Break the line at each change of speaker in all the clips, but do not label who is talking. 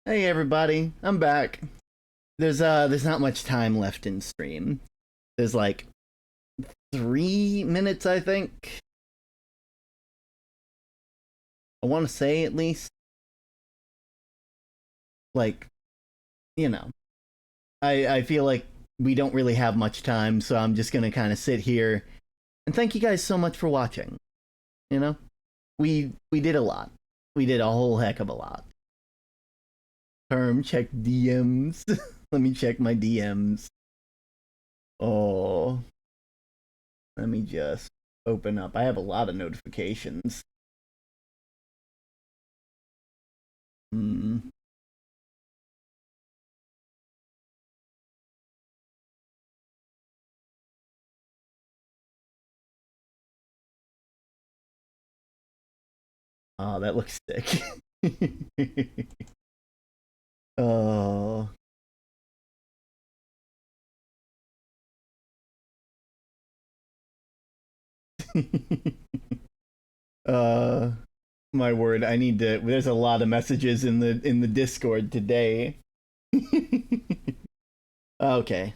Hey everybody, I'm back. There's not much time left in stream. There's like 3 minutes, I think. I want to say at least. Like, you know, I feel like we don't really have much time, so I'm just gonna kind of sit here and thank you guys so much for watching. You know, we did a lot. We did a whole heck of a lot. Check DMs. Let me check my DMs. Oh, let me just open up. I have a lot of notifications. Hmm. Oh, that looks sick. Oh. uh my word, I need to there's a lot of messages in the Discord today. Okay.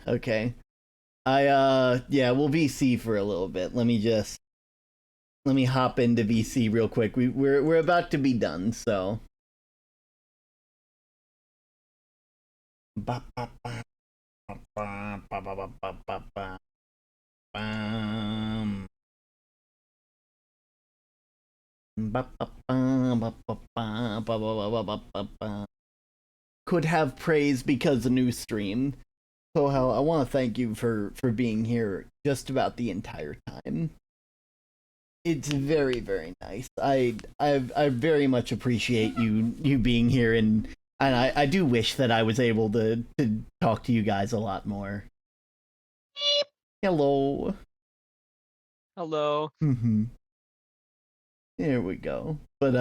Yeah, we'll VC for a little bit. Let me hop into VC real quick. We're about to be done, so ba, ba, ba, ba, ba, ba, ba, ba, ba, ba. Bam. Could have praise because a new stream. So I want to thank you for being here just about the entire time. It's very nice. I very much appreciate you being here, and I do wish that I was able to talk to you guys a lot more. Hello.
Hello.
Mm-hmm. There we go. But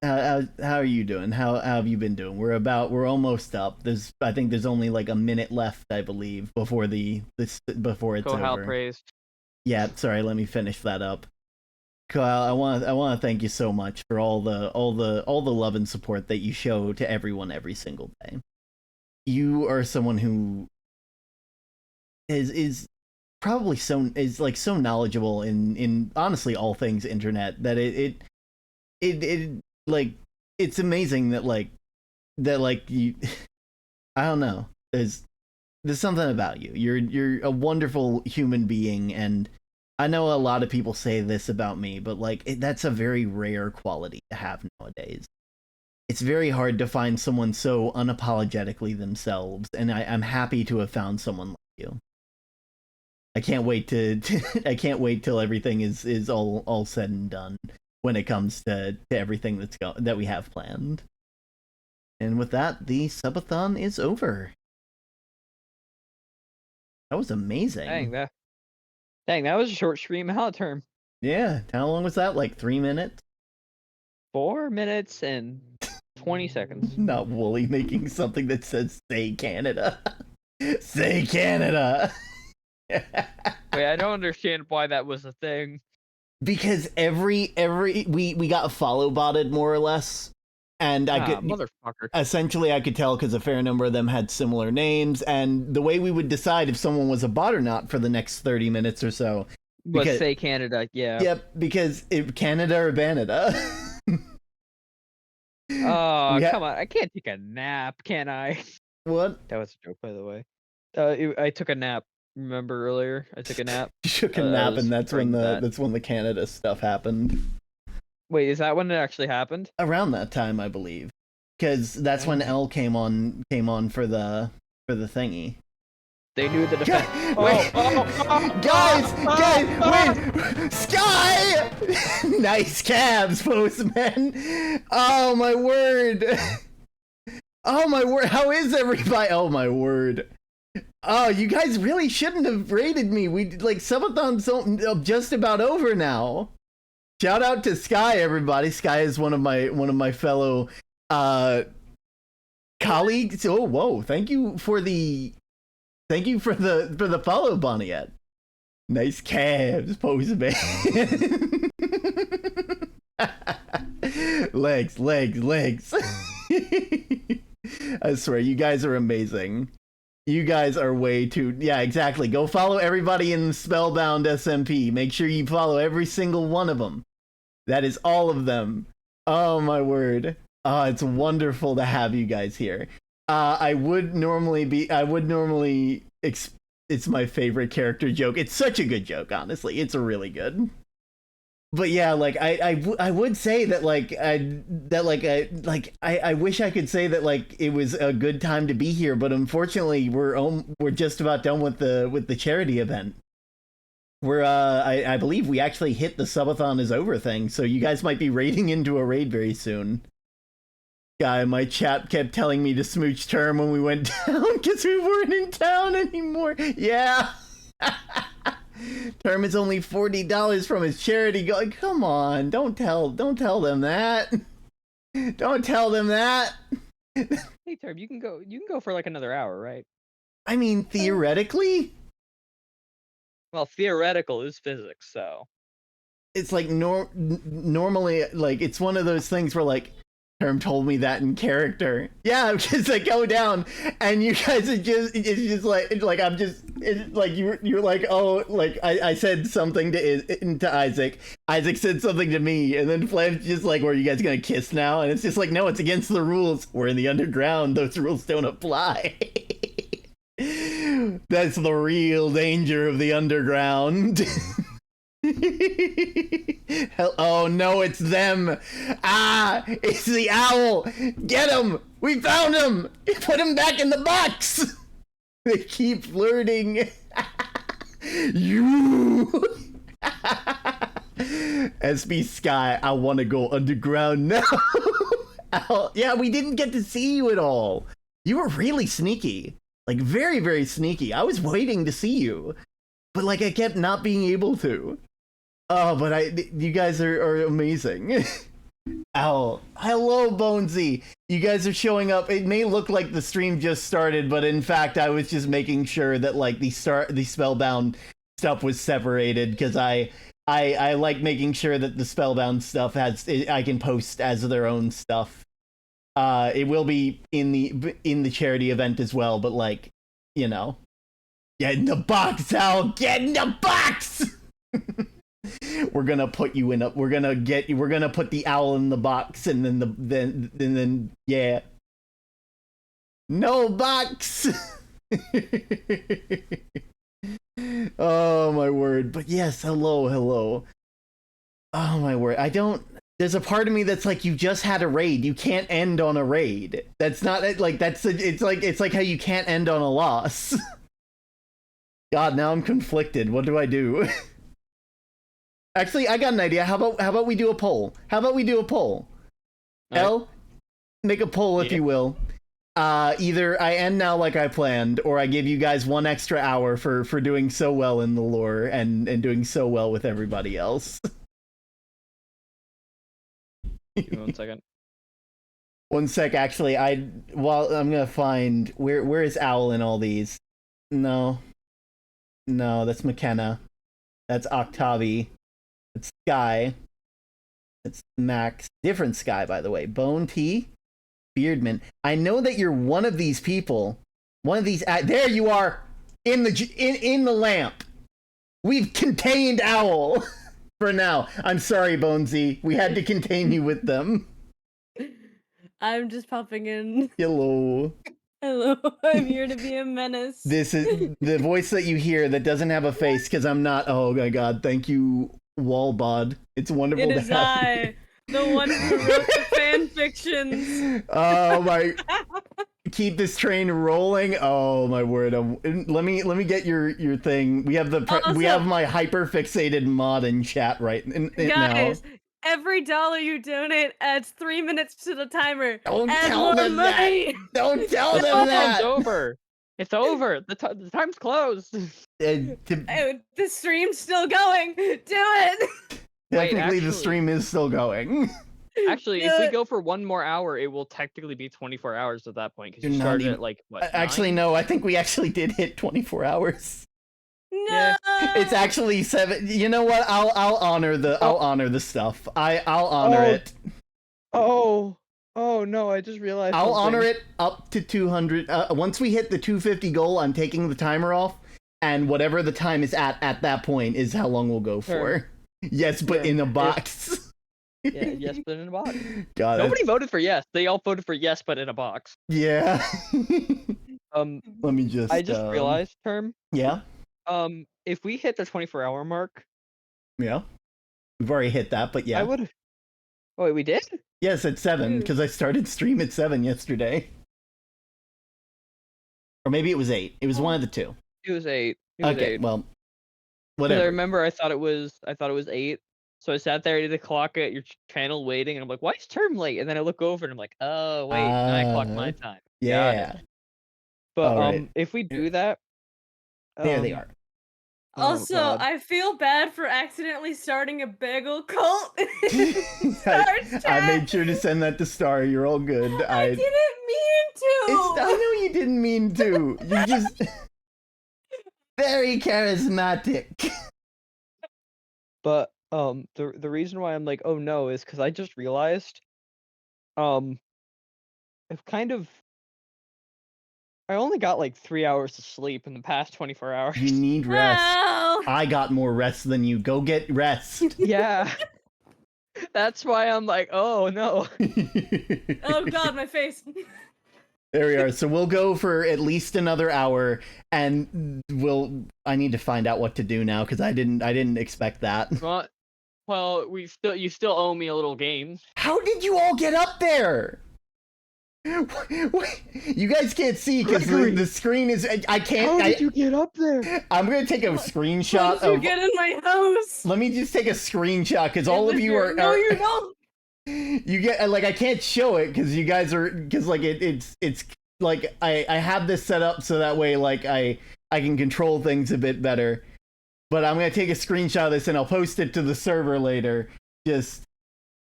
how are you doing? How have you been doing? We're almost up. I think there's only like a minute left, I believe, before before it's
Kohal
over.
praised.
Yeah, sorry, let me finish that up. Kyle, I want to thank you so much for all the love and support that you show to everyone every single day. You are someone who is probably so knowledgeable in honestly all things internet that it like it's amazing that you I don't know. There's something about you. You're a wonderful human being, and I know a lot of people say this about me, but that's a very rare quality to have nowadays. It's very hard to find someone so unapologetically themselves, and I'm happy to have found someone like you. I can't wait I can't wait till everything is all said and done when it comes to everything that we have planned. And with that, the subathon is over. That was amazing.
Dang, that was a short stream. How term?
Yeah, how long was that? Like 3 minutes?
4 minutes and 20 seconds.
Not Wooly making something that says "Say Canada." Say Canada.
Wait, I don't understand why that was a thing.
Because every we got follow botted more or less, and I could
motherfucker.
Essentially I could tell because a fair number of them had similar names, and the way we would decide if someone was a bot or not for the next 30 minutes or so
was Say Canada. Yeah.
Yep, because Canada or Banada.
Oh, come on. I can't take a nap, can I?
What?
That was a joke, by the way. I took a nap. Remember earlier? I took a nap.
You took a nap, and that's when the Canada stuff happened.
Wait, is that when it actually happened?
Around that time, I believe, because that's when L came on for the thingy.
They knew the defense.
Guys, wait! Sky! Nice cabs, postman. Oh my word! Oh my word! How is everybody? Oh my word! Oh, you guys really shouldn't have raided me. Subathon's just about over now. Shout out to Sky, everybody. Sky is one of my fellow colleagues. Oh, whoa! Thank you for the follow, Bonniette. Nice calves, postman. legs. I swear, you guys are amazing. You guys are way too. Yeah, exactly. Go follow everybody in Spellbound SMP. Make sure you follow every single one of them. That is all of them. Oh my word. Oh, it's wonderful to have you guys here. I would normally. It's my favorite character joke. It's such a good joke, honestly. It's really good. But yeah, like I would say that I wish I could say that like it was a good time to be here, but unfortunately we're just about done with the charity event. We're I believe we actually hit the subathon is over thing, so you guys might be raiding into a raid very soon. Guy in my chat kept telling me to smooch Term when we went down because we weren't in town anymore. Yeah. Term is only $40 from his charity. Go, come on, don't tell them that. Don't tell them that.
Hey, Term, you can go for like another hour, right?
I mean, theoretically,
well, theoretical is physics, so
it's like normally, like it's one of those things where like Term told me that in character. Yeah, because I go down and you guys are just, it's just like I'm just, it's like you're like, oh, like I said something to Isaac. Isaac said something to me, and then Flam's just like, "Were you guys gonna kiss now?" And it's just like, no, it's against the rules. We're in the underground. Those rules don't apply. That's the real danger of the underground. Oh no, it's them. Ah, it's the owl. Get him. We found him. Put him back in the box. They keep flirting. You. SB Sky, I want to go underground now. Owl. Yeah, we didn't get to see you at all. You were really sneaky. Like very, very sneaky. I was waiting to see you, but like I kept not being able to. Oh, but you guys are amazing. Ow. Hello, Bonesy. You guys are showing up. It may look like the stream just started, but in fact, I was just making sure that like the Spellbound stuff was separated because I like making sure that the Spellbound stuff I can post as their own stuff. It will be in the charity event as well, but like, you know, get in the box, Al. Get in the box. We're gonna put you in we're gonna put the owl in the box, and then yeah. No box. Oh my word. But yes, hello. Oh my word. There's a part of me that's like, you just had a raid. You can't end on a raid. That's not like it's like how you can't end on a loss. God, now I'm conflicted. What do I do? Actually, I got an idea. How about we do a poll? Right. L, make a poll if you will. Either I end now like I planned, or I give you guys 1 extra hour for doing so well in the lore and doing so well with everybody else.
Give me 1 second.
1 sec, actually. I'm gonna find where is Owl in all these? No, that's McKenna. That's Octavi. It's Sky. It's Max. Different Sky, by the way. Bone T. Beardman. I know that you're one of these people. One of these. There you are, in the lamp. We've contained Owl for now. I'm sorry, Bonesy. We had to contain you with them.
I'm just popping in.
Hello.
Hello. I'm here to be a menace.
This is the voice that you hear that doesn't have a face because I'm not. Oh my God! Thank you, Walbod. It's wonderful
It is I, the one who wrote the fan fictions.
Oh my! Keep this train rolling. Oh my word! Let me get your thing. We have we have my hyper fixated mod in chat right
guys,
now.
Every dollar you donate adds 3 minutes to the timer.
Don't
Add
tell them
money.
that. Don't tell them that.
It's over. It's over. The time's closed.
The stream's still going. Do it.
Technically, the stream is still going.
Actually, if we go for 1 more hour, it will technically be 24 hours at that point because you started at like what?
Actually,
9?
no. I think we actually did hit 24 hours.
No.
Yeah.
It's actually 7. You know what? I'll honor the stuff. I'll honor it.
Oh Oh no, I just realized
I'll honor
something.
it up to 200. Once we hit the 250 goal, I'm taking the timer off, and whatever the time is at that point is how long we'll go for. Yes, but in a box.
Yeah, yes, but in a box.
God,
Nobody voted for yes. They all voted for yes, but in a box.
Yeah. Let me just.
I just realized, Term.
Yeah.
If we hit the 24-hour mark.
Yeah. We've already hit that, but yeah.
I would. Oh, wait, we did?
Yes, at 7, because I started stream at 7 yesterday. Or maybe it was 8. It was one of the two.
It was 8.
Well, whatever.
I remember I thought it was 8. So I sat there at 8 o'clock at your channel waiting, and I'm like, why is Term late? And then I look over and I'm like, oh wait, 9 o'clock my time.
Yeah.
But right. If we do that,
there they are.
Also, I feel bad for accidentally starting a bagel cult.
I made sure to send that to Star. You're all good.
I didn't mean to.
I know you didn't mean to. You're just very charismatic.
But the reason why I'm like, oh no, is because I just realized, I've kind of. I only got like 3 hours of sleep in the past 24 hours.
You need rest. Oh. I got more rest than you. Go get rest.
Yeah. That's why I'm like, oh no.
Oh god, my face.
There we are. So we'll go for at least another hour, and I need to find out what to do now because I didn't expect that.
Well, you still owe me a little game.
How did you all get up there? You guys can't see because the screen is. I can't.
How did you get up there?
I'm gonna take a screenshot.
How did you get in my house?
Let me just take a screenshot because all of you are.
No, you don't.
You get like I can't show it because you guys are it's like I have this set up so that way like I can control things a bit better. But I'm gonna take a screenshot of this and I'll post it to the server later. Just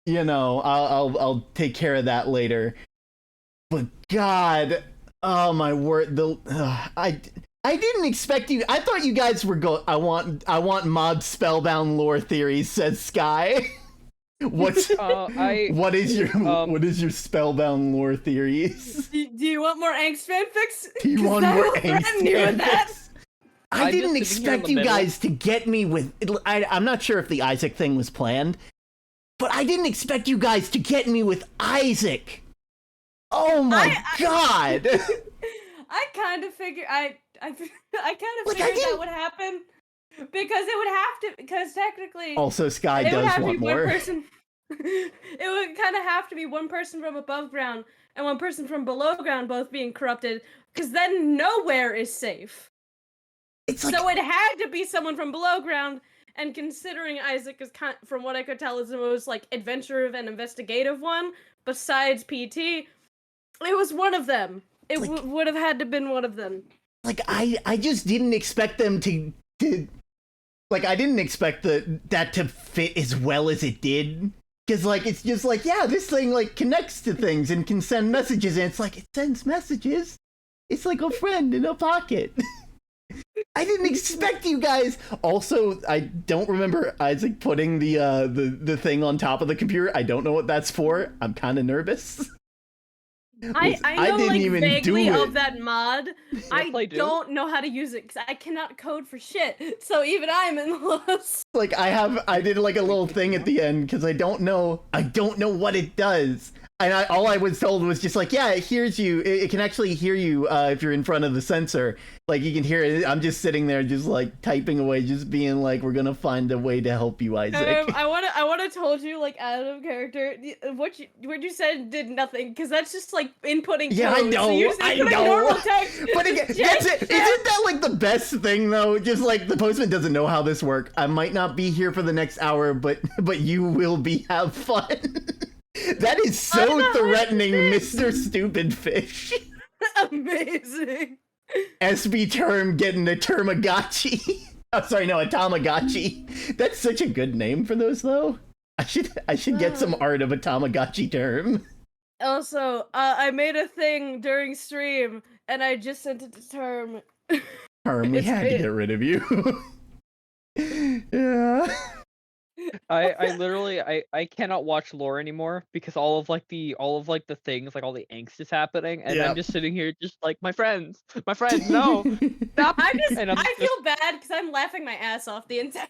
I'll take care of that later. But God, oh my word! I didn't expect you. I thought you guys were I want mod spellbound lore theories. Says Sky. What is your spellbound lore theories?
Do you want more angst fanfics?
Do you want more angst fanfics? I didn't expect you guys to get me with. I'm not sure if the Isaac thing was planned, but I didn't expect you guys to get me with Isaac. Oh my god!
I kind of figured I kind of figured that would happen because it would have to because technically
also Sky does want more.
It would kind of have to be one person from above ground and one person from below ground both being corrupted because then nowhere is safe. So it had to be someone from below ground. And considering Isaac is from what I could tell is the most like adventurous and investigative one besides PT. It was one of them. It would have had to been one of them.
Like I just didn't expect them to like I didn't expect that to fit as well as it did. Because like it's just like yeah, this thing like connects to things and can send messages, and it's like it sends messages. It's like a friend in a pocket. I didn't expect you guys. Also, I don't remember Isaac putting the thing on top of the computer. I don't know what that's for. I'm kind of nervous.
I know
didn't
like
even
vaguely
do it.
of that mod. I don't know how to use it because I cannot code for shit. So even I'm in loss.
Like I did like a little thing at the end because I don't know what it does. And all I was told was just like, yeah, it hears you. It can actually hear you if you're in front of the sensor. Like you can hear it. I'm just sitting there, just like typing away, just being like, "We're gonna find a way to help you, Isaac."
I wanna told you like out of character. What you said did nothing because that's just like inputting.
Yeah,
code.
I know.
So you're just
I know.
normal text.
But again, that's it. Isn't that like the best thing though? Just like the postman doesn't know how this works. I might not be here for the next hour, but you will be. Have fun. That is so threatening, Mr. Stupid Fish.
Amazing.
SB Term getting a Termagotchi. Oh, sorry, no, a Tamagotchi. That's such a good name for those, though. I should get some art of a Tamagotchi Term.
Also, I made a thing during stream, and I just sent it to Term.
Term, we had to get rid of you. Yeah.
I literally I cannot watch lore anymore because all of the things, like all the angst is happening, and I'm
Yep.
just sitting here just like my friends, no, stop. And I'm
I
just
feel bad because I'm laughing my ass off the entire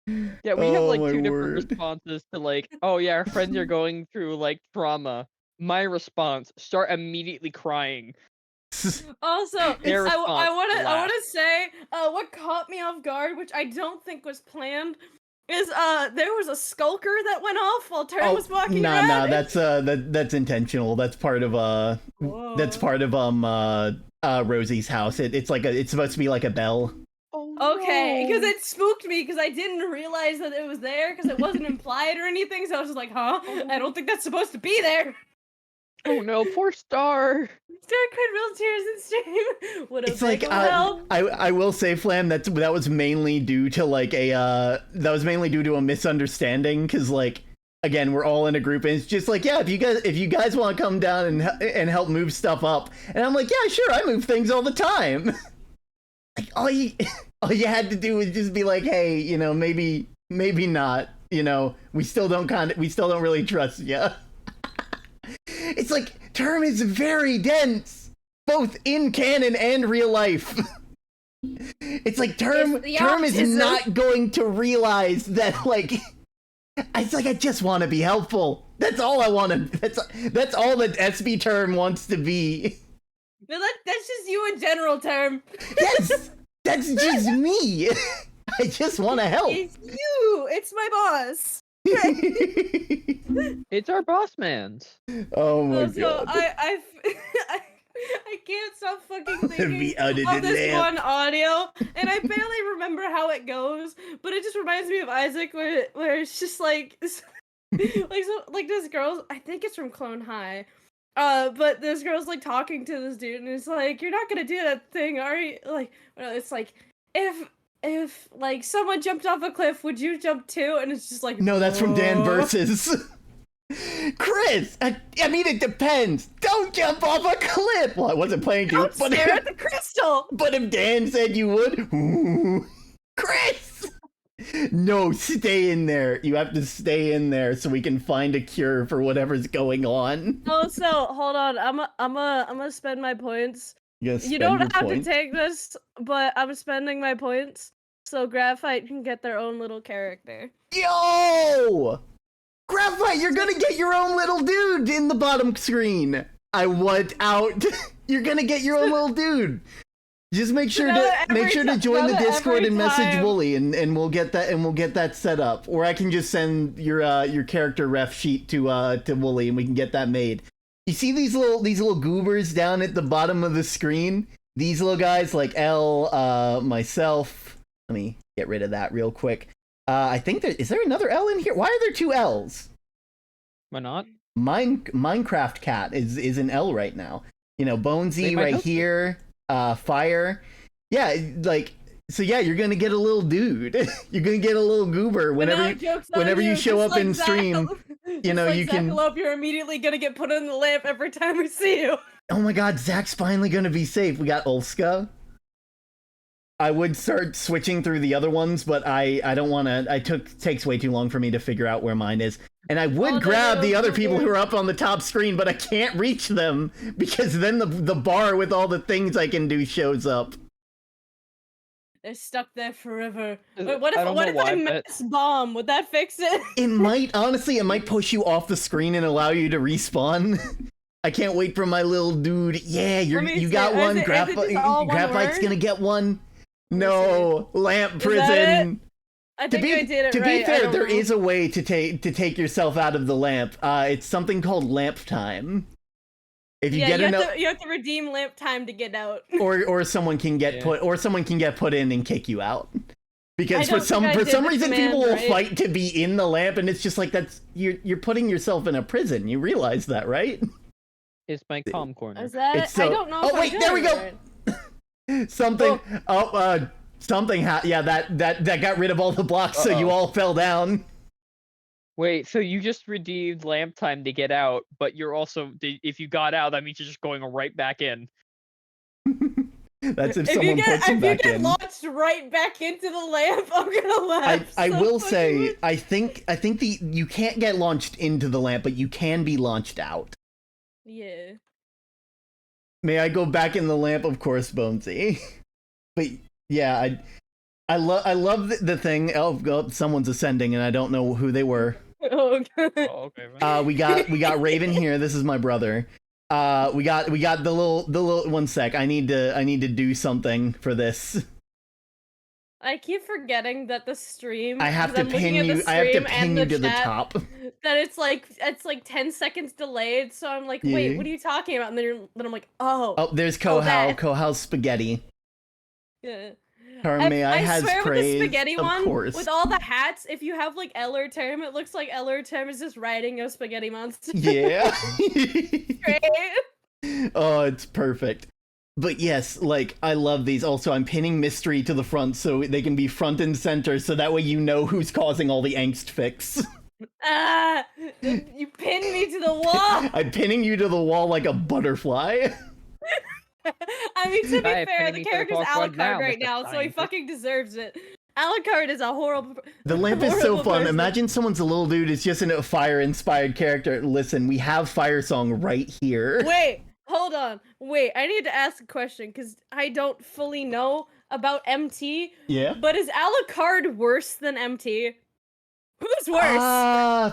time.
yeah, we have
Oh
like
my
two different
word.
responses to like, oh yeah, our friends are going through like trauma. My response, start immediately crying.
Also,
Their response,
I
laugh.
want to say what caught me off guard, which I don't think was planned, is there was a skulker that went off while Turn was walking
nah,
around.
nah, that's intentional. That's part of Rosie's house. It's supposed to be like a bell.
Oh,
Okay, because
no.
it spooked me because I didn't realize that it was there because it wasn't implied or anything. So I was just like, huh? I don't think that's supposed to be there.
Oh no, poor Star.
Star cried real tears in stream. What a
It's like
big help.
I will say, Flam, that was mainly due to a misunderstanding because like again we're all in a group and it's just like yeah if you guys want to come down and help move stuff up and I'm like yeah sure I move things all the time. Like all you had to do was just be like hey you know maybe not you know we still don't really trust you. It's like Term is very dense, both in canon and real life. It's like Term is not going to realize that like it's like I just want to be helpful. That's all I want to. That's all that SB Term wants to be.
No, that's just you in general, Term.
Yes, that's just me. I just want to help.
It's you. It's my boss.
It's our boss man's.
Oh my
So
god.
I can't stop fucking thinking
Be out of
of
the
this
lamp.
one audio, and I barely remember how it goes, but it just reminds me of Isaac, where it's just like, like this girl. I think it's from Clone High, but this girl's like talking to this dude, and it's like, you're not gonna do that thing, are you? Like, it's like, if like someone jumped off a cliff, would you jump too? And it's just like,
No, that's from Dan
"Oh."
Versus. Chris, I mean it depends. Don't jump off a cliff. Well, I wasn't playing to,
Don't stare at the crystal.
but if Dan said you would, ooh, Chris. No, stay in there. You have to stay in there so we can find a cure for whatever's going on.
Oh, so hold on. I'm gonna spend my points.
You
don't have to take this, but I'm spending my points so Graphite can get their own little character.
Yo! Graphite, you're gonna get your own little dude in the bottom screen. I want out. You're gonna get your own little dude. Just make sure to join the Discord and message Wooly, and we'll get that set up. Or I can just send your character ref sheet to Wooly, and we can get that made. You see these little goobers down at the bottom of the screen? These little guys like L, myself. Let me get rid of that real quick. I think is there another L in here? Why are there two L's?
Why not?
Minecraft Cat is an L right now. You know, Bonesy right here. Fire. Yeah, like so. Yeah, you're gonna get a little dude. You're gonna get a little goober whenever you show up in stream. You know, you can.
You're immediately gonna get put in the lamp every time we see you.
Oh my god, Zach's finally gonna be safe. We got Ulska. I would start switching through the other ones, but I don't want to. Takes way too long for me to figure out where mine is. And I would grab the other people who are up on the top screen, but I can't reach them because then the bar with all the things I can do shows up.
They're stuck there forever.
Is-
Wait, what if
I don't know why,
I
but-
mass bomb? Would that fix it?
It might push you off the screen and allow you to respawn. I can't wait for my little dude. Yeah, you got one. Graphite's gonna get one. No, lamp prison.
I think I did it
to
right.
be fair, there is a way to take yourself out of the lamp. It's something called lamp time. If you get
you have to redeem lamp time to get out.
or someone can get put in and kick you out. Because for some reason people will fight to be in the lamp, and it's just like you're putting yourself in a prison. You realize that, right?
It's my calm corner.
Is that it? I don't know.
Oh wait, there we go. Something. Something. That got rid of all the blocks, so you all fell down.
Wait, so you just redeemed lamp time to get out, but you're also if you got out, that means you're just going right back in.
That's if someone puts him back
if you get
in.
launched right back into the lamp, I'm gonna laugh.
I
so
will
fucking
say,
much.
I think you can't get launched into the lamp, but you can be launched out.
Yeah.
May I go back in the lamp? Of course, Bonesy. But yeah, I love the thing. Oh, someone's ascending, and I don't know who they were.
Oh, God.
Oh, okay. Man.
We got Raven here. This is my brother. We got the little 1 sec. I need to do something for this.
I keep forgetting that the stream.
I have
'cause
to
I'm looking
pin
at the
you. I have to
stream
pin
and
you to the
chat,
top.
That it's like 10 seconds delayed. So I'm like, wait,
Yeah.
what are you talking about? And then I'm like, oh.
Oh, there's
Oh,
Kohao.
that.
Kohao's spaghetti.
Yeah.
Carme, I has
swear
praise.
with the spaghetti
Of
one,
course.
with all the hats, if you have like Eller Term, it looks like Eller Term is just riding a spaghetti monster.
Yeah.
Great.
Oh, it's perfect. But yes, like, I love these. Also, I'm pinning Mystery to the front so they can be front and center, so that way you know who's causing all the angst fix.
Ah, you pinned me to the wall.
I'm pinning you to the wall like a butterfly.
I mean, to be
Hey,
fair,
pinning
the
me to the
character's
forefront
Alucard
now,
right
Mr.
now, so he
Scientist.
fucking deserves it. Alucard is a horrible.
The lamp is so
horrible
fun.
person.
Imagine someone's a little dude, it's just a fire-inspired character. Listen, we have Fire Song right here.
Wait, hold on. Wait, I need to ask a question because I don't fully know about MT.
Yeah?
But is Alucard worse than MT? Who's worse?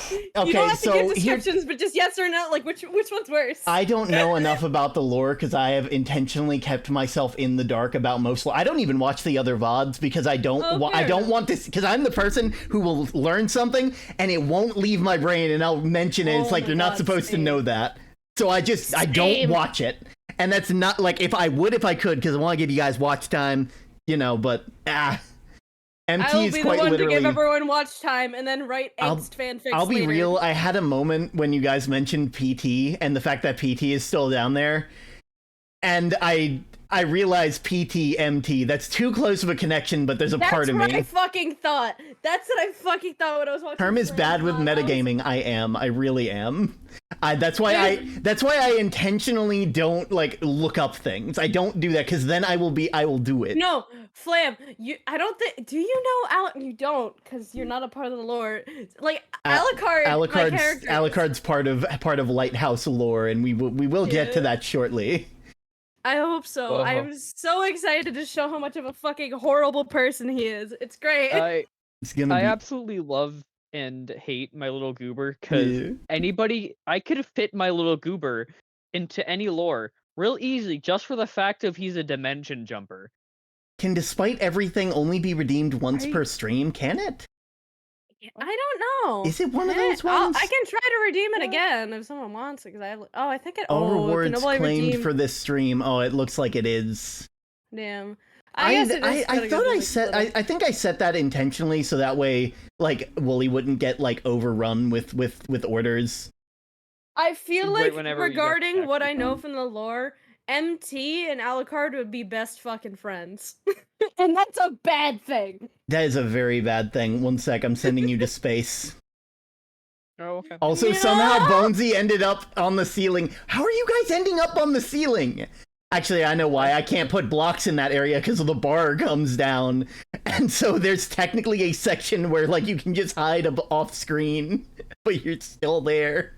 You don't
Okay,
have to
so
give
here,
descriptions, but just yes or no. Like which one's worse?
I don't know enough about the lore because I have intentionally kept myself in the dark about most lore. I don't even watch the other VODs because I don't I
fair
don't
enough.
want this because I'm the person who will learn something and it won't leave my brain and I'll mention it. It's
Oh
like
my
you're not
God,
supposed to
same.
know that. So I don't
Same.
watch it. And that's not like if I could because I want to give you guys watch time, but MT
I will
is
be the
quite
one
literally
to give everyone watch time and then write
I'll-
angst fanfics.
I'll be
later.
real. I had a moment when you guys mentioned PT and the fact that PT is still down there, and I realized PT MT. That's too close of a connection, but there's a part of
That's what I
me.
fucking thought. That's what I fucking thought when I was watching.
Term is
Slam
bad with
Dunk. I was-
metagaming. I am. I really am. That's why I intentionally don't like look up things. I don't do that because then I will do it.
No, Flam. I don't think. Do you know You don't, because you're not a part of the lore. Like Alucard. my character.
Alucard's part of Lighthouse lore, and we will get to
Yeah.
that shortly.
I hope so.
Uh-huh.
I'm so excited to show how much of a fucking horrible person he is. It's great.
It's gonna
I
be.
absolutely love and hate my little goober because
Yeah.
I could fit my little goober into any lore real easy just for the fact of he's a dimension jumper.
Can despite everything only be redeemed once
I-
per stream? Can it?
I don't know.
Is it one of
Eh,
those ones?
I can try to redeem it
Yeah.
again if someone wants it. Because I think it.
All
Oh, it can
rewards
only
claimed
redeem.
for this stream. Oh, it looks like it is.
Damn.
I
guess it is
I
gotta go
thought
to,
I
like,
set
little-
I think I set that intentionally so that way like Wooly wouldn't get like overrun with orders.
I feel
Right
like
whenever you get
regarding
back
what
to
I know
them.
from the lore, MT and Alucard would be best fucking friends, and that's a bad thing.
That is a very bad thing. 1 sec, I'm sending you to space.
Oh, okay.
Also,
No!
somehow Bonesy ended up on the ceiling. How are you guys ending up on the ceiling? Actually, I know why. I can't put blocks in that area because the bar comes down. And so there's technically a section where like you can just hide off screen, but you're still there.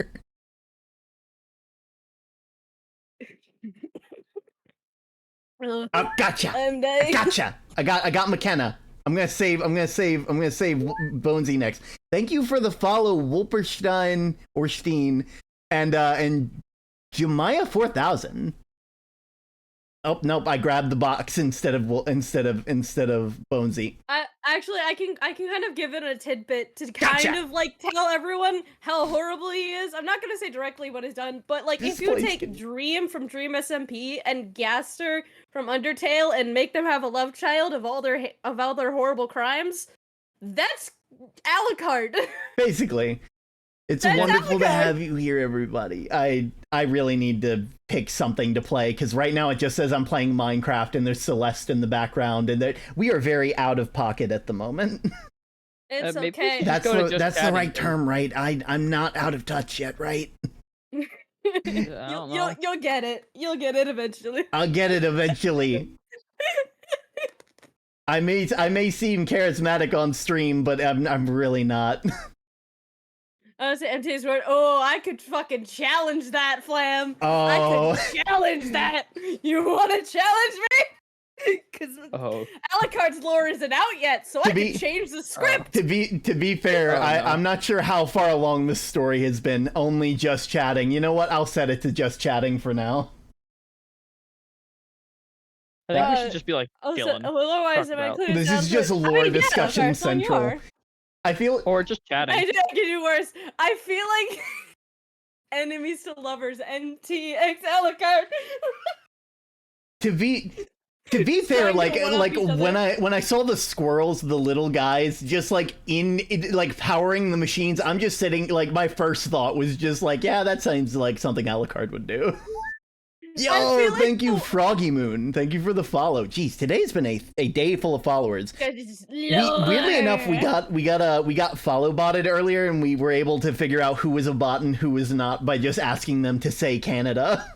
Ugh,
Gotcha.
I'm dying.
Gotcha. I got McKenna. I'm gonna save Bonesy next. Thank you for the follow, Wolperstein and Jemiah 4000. Oh nope! I grabbed the box instead of Bonesy.
I can kind of give it a tidbit to kind
Gotcha.
of like tell everyone how horrible he is. I'm not gonna say directly what he's done, but like
This
if you
place
take
can-
Dream from Dream SMP and Gaster from Undertale and make them have a love child of all their horrible crimes, that's Alucard.
Basically, it's
That's
wonderful to
Alucard.
have you here, everybody. I really need to pick something to play because right now it just says I'm playing Minecraft and there's Celeste in the background and that we are very out of pocket at the moment.
It's
maybe we
okay.
should
That's
go to
the
just
that's the
chatting
right
then.
term, right? I'm not out of touch yet, right?
don't know.
You'll get it. You'll get it eventually.
I'll get it eventually. I may seem charismatic on stream, but I'm really not.
I was MT's word. Oh, I could fucking challenge that, Flam.
Oh.
I could challenge that. You want to challenge me? Because Alucard's lore isn't out yet, so I can change the script.
To be fair, I'm not sure how far along this story has been. Only just chatting. You know what? I'll set it to just chatting for now.
I think we should just be like Dylan.
Otherwise, am I clear?
This is just lore discussion central. I feel,
or just chatting.
I can do worse. I feel like enemies to lovers, NTX Alucard.
To be fair, like when I saw the squirrels, the little guys, just like like powering the machines, I'm just sitting, like my first thought was just like, yeah, that seems like something Alucard would do. Yo, thank you, Froggy Moon. Thank you for the follow. Jeez, today's been a day full of followers. Weirdly enough, we got follow botted earlier, and we were able to figure out who was a bot and who was not by just asking them to say Canada.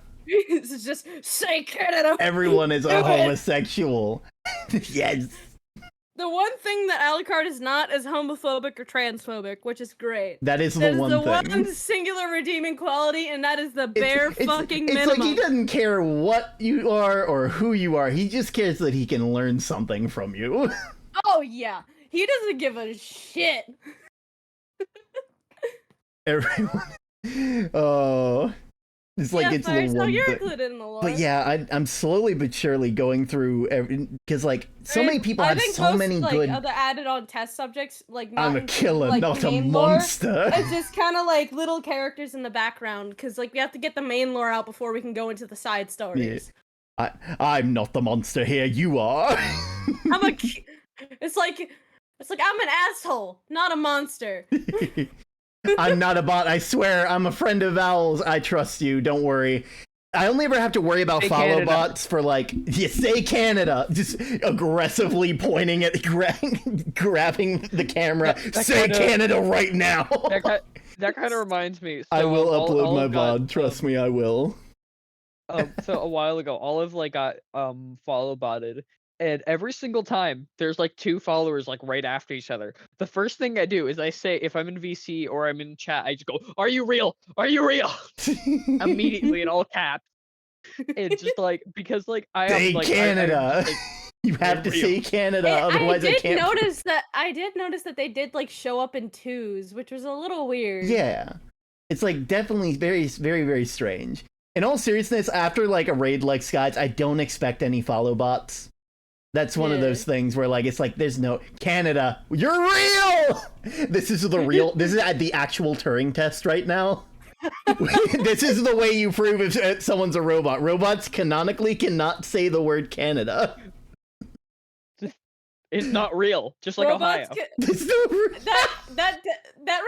This is just say Canada.
Everyone is a homosexual. Yes.
The one thing that Alucard is not is homophobic or transphobic, which is great.
That is the one thing.
One singular redeeming quality, and that is the bare fucking minimum.
It's like he doesn't care what you are or who you are. He just cares that he can learn something from you.
Oh yeah, he doesn't give a shit.
Everyone. Oh. It's like it's the one
you're
thing.
Included in the lore.
But yeah, I'm slowly but surely going through because like so many people have so many good.
Other added on test subjects, like
I'm a killer,
like,
not a monster.
Lore. It's just kind of like little characters in the background because like we have to get the main lore out before we can go into the side stories.
Yeah. I'm not the monster here. You are.
It's like I'm an asshole, not a monster.
I'm not a bot, I swear. I'm a friend of Owl's. I trust you, don't worry. I only ever have to worry about follow bots for like, you say Canada, just aggressively pointing at, grabbing the camera, say Canada right now.
That kind of reminds me. So
I will upload my VOD, trust me, I will.
So a while ago, Olive like got follow botted. And every single time, there's like 2 followers like right after each other. The first thing I do is I say, if I'm in VC or I'm in chat, I just go, "Are you real? Are you real?" Immediately in all caps. And just like because like I
say
like
Canada. You have to say Canada, otherwise I can't.
I did notice that they did like show up in 2s, which was a little weird.
Yeah, it's like definitely very, very, very strange. In all seriousness, after like a raid like Sky's, I don't expect any follow bots. That's one of those things where like it's like there's no Canada, you're real. This is the real. This is the actual Turing test right now. This is the way you prove if someone's a robot. Robots canonically cannot say the word Canada.
It's not real, just like Ohio.
That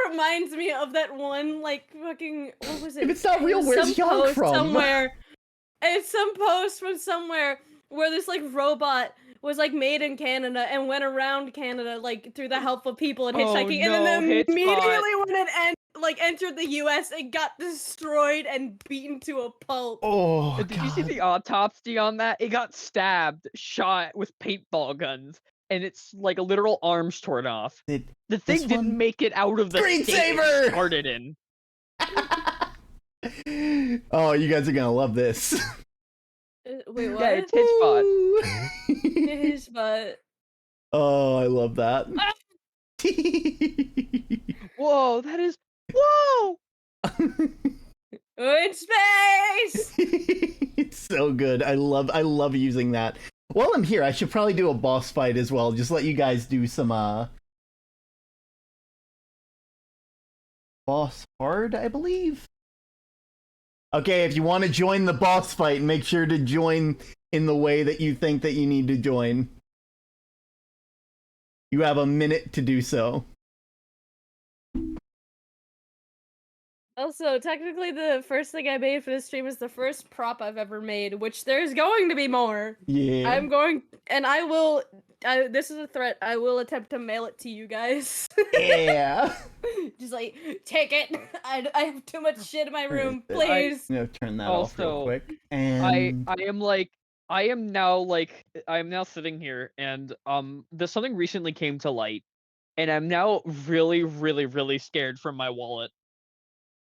reminds me of that one like fucking what was it?
If it's not real, where's Young from?
Somewhere, it's some post from somewhere where this like robot was like made in Canada and went around Canada like through the help of people and hitchhiking, and then immediately when it entered the U.S., it got destroyed and beaten to a pulp.
Oh,
did you see the autopsy on that? It got stabbed, shot with paintball guns, and it's like a literal arms torn off. The thing didn't make it out of the state it started in.
Oh, you guys are gonna love this.
Wait, what?
Yeah, it's Hitchbot.
Hitchbot.
Oh, I love that.
Whoa, that is... Whoa!
In space!
It's so good. I love using that. While I'm here, I should probably do a boss fight as well. Just let you guys do some, boss hard, I believe? Okay, if you want to join the boss fight, make sure to join in the way that you think that you need to join. You have a minute to do so.
Also, technically, the first thing I made for this stream is the first prop I've ever made, which there's going to be more.
Yeah.
I'm going, and I will. This is a threat. I will attempt to mail it to you guys.
Yeah.
Just like take it. I have too much shit in my room. Please.
Turn that off real
Also,
quick. And
I am now sitting here and there's something recently came to light and I'm now really, really, really scared from my wallet.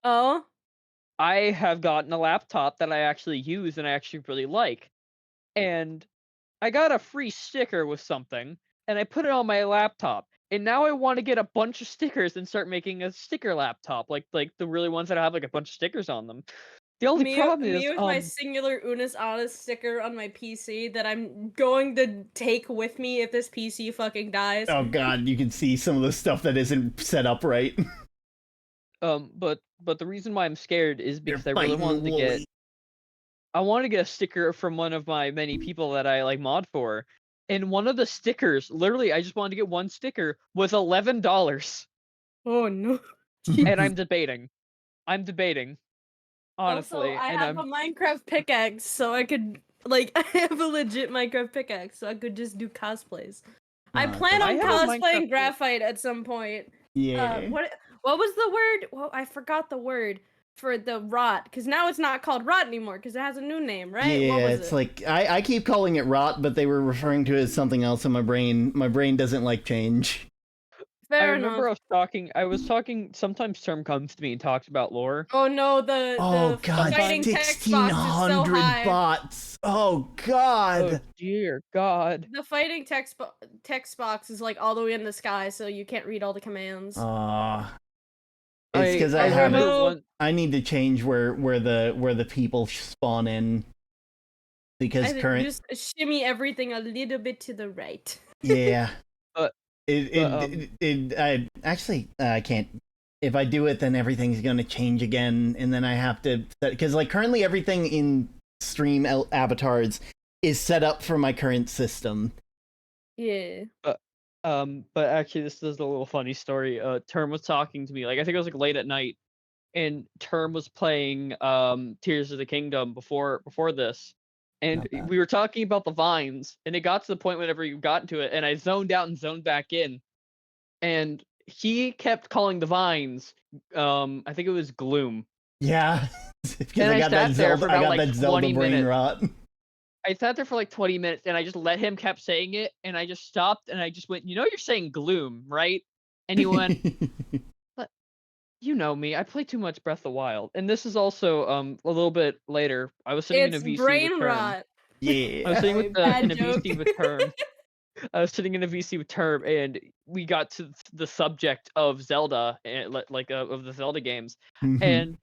Oh.
I have gotten a laptop that I actually use and I actually really like. And I got a free sticker with something and I put it on my laptop. And now I want to get a bunch of stickers and start making a sticker laptop, like the really ones that have like a bunch of stickers on them. The only problem is
me with my singular Unis Honest sticker on my PC that I'm going to take with me if this PC fucking dies.
oh god, you can see some of the stuff that isn't set up right.
But the reason why I'm scared is because
You're
I really
fighting
wanted to
Wooly.
get I want to get a sticker from one of my many people that I like mod for. And one of the stickers, literally I just wanted to get one sticker, was $11.
Oh no.
And I'm debating. Honestly,
Also, I
and
have a Minecraft pickaxe, so I could like I have a legit Minecraft pickaxe, so I could just do cosplays. I plan
I
on
have a Minecraft
cosplaying graphite at some point.
Yeah.
What was the word? Well, I forgot the word for the rot, because now it's not called rot anymore, because it has a new name, right?
Yeah,
What was
it's
it?
like I keep calling it rot, but they were referring to it as something else in my brain. My brain doesn't like change.
Fair
I remember
enough.
I was talking, sometimes Term comes to me and talks about lore.
Oh no, the
Oh god,
fighting text box is so
1600
high.
bots. Oh
Oh
god.
dear God.
The fighting text box is like all the way in the sky, so you can't read all the commands.
It's because I
remember
haven't.
one-
I need to change where the people spawn in. Because
I think
current.
just shimmy everything a little bit to the right.
Yeah.
But-
I actually I can't. If I do it, then everything's gonna change again, and then I have to because like currently everything in stream avatars is set up for my current system.
Yeah.
But actually this is a little funny story. Term was talking to me, like I think it was like late at night, and Term was playing Tears of the Kingdom before this. And
Not bad.
we were talking about the vines, and it got to the point whenever you got into it, and I zoned out and zoned back in. And he kept calling the vines, I think it was Gloom.
Yeah, because
And
I
I
got that
sat there for
Zelda. I
about,
got
like,
that Zelda
20
brain
minutes.
rot.
I sat there for like 20 minutes, and I just let him kept saying it, and I just stopped, and I just went, "You know you're saying Gloom, right?" And he went, "You know me, I play too much Breath of the Wild." And this is also a little bit later. I was sitting in a
It's
VC
brain
with Term.
rot.
I
Yeah.
was sitting with
Bad
in a
joke.
VC with Term. I was sitting in a VC with Term, and we got to the subject of Zelda, and of the Zelda games, and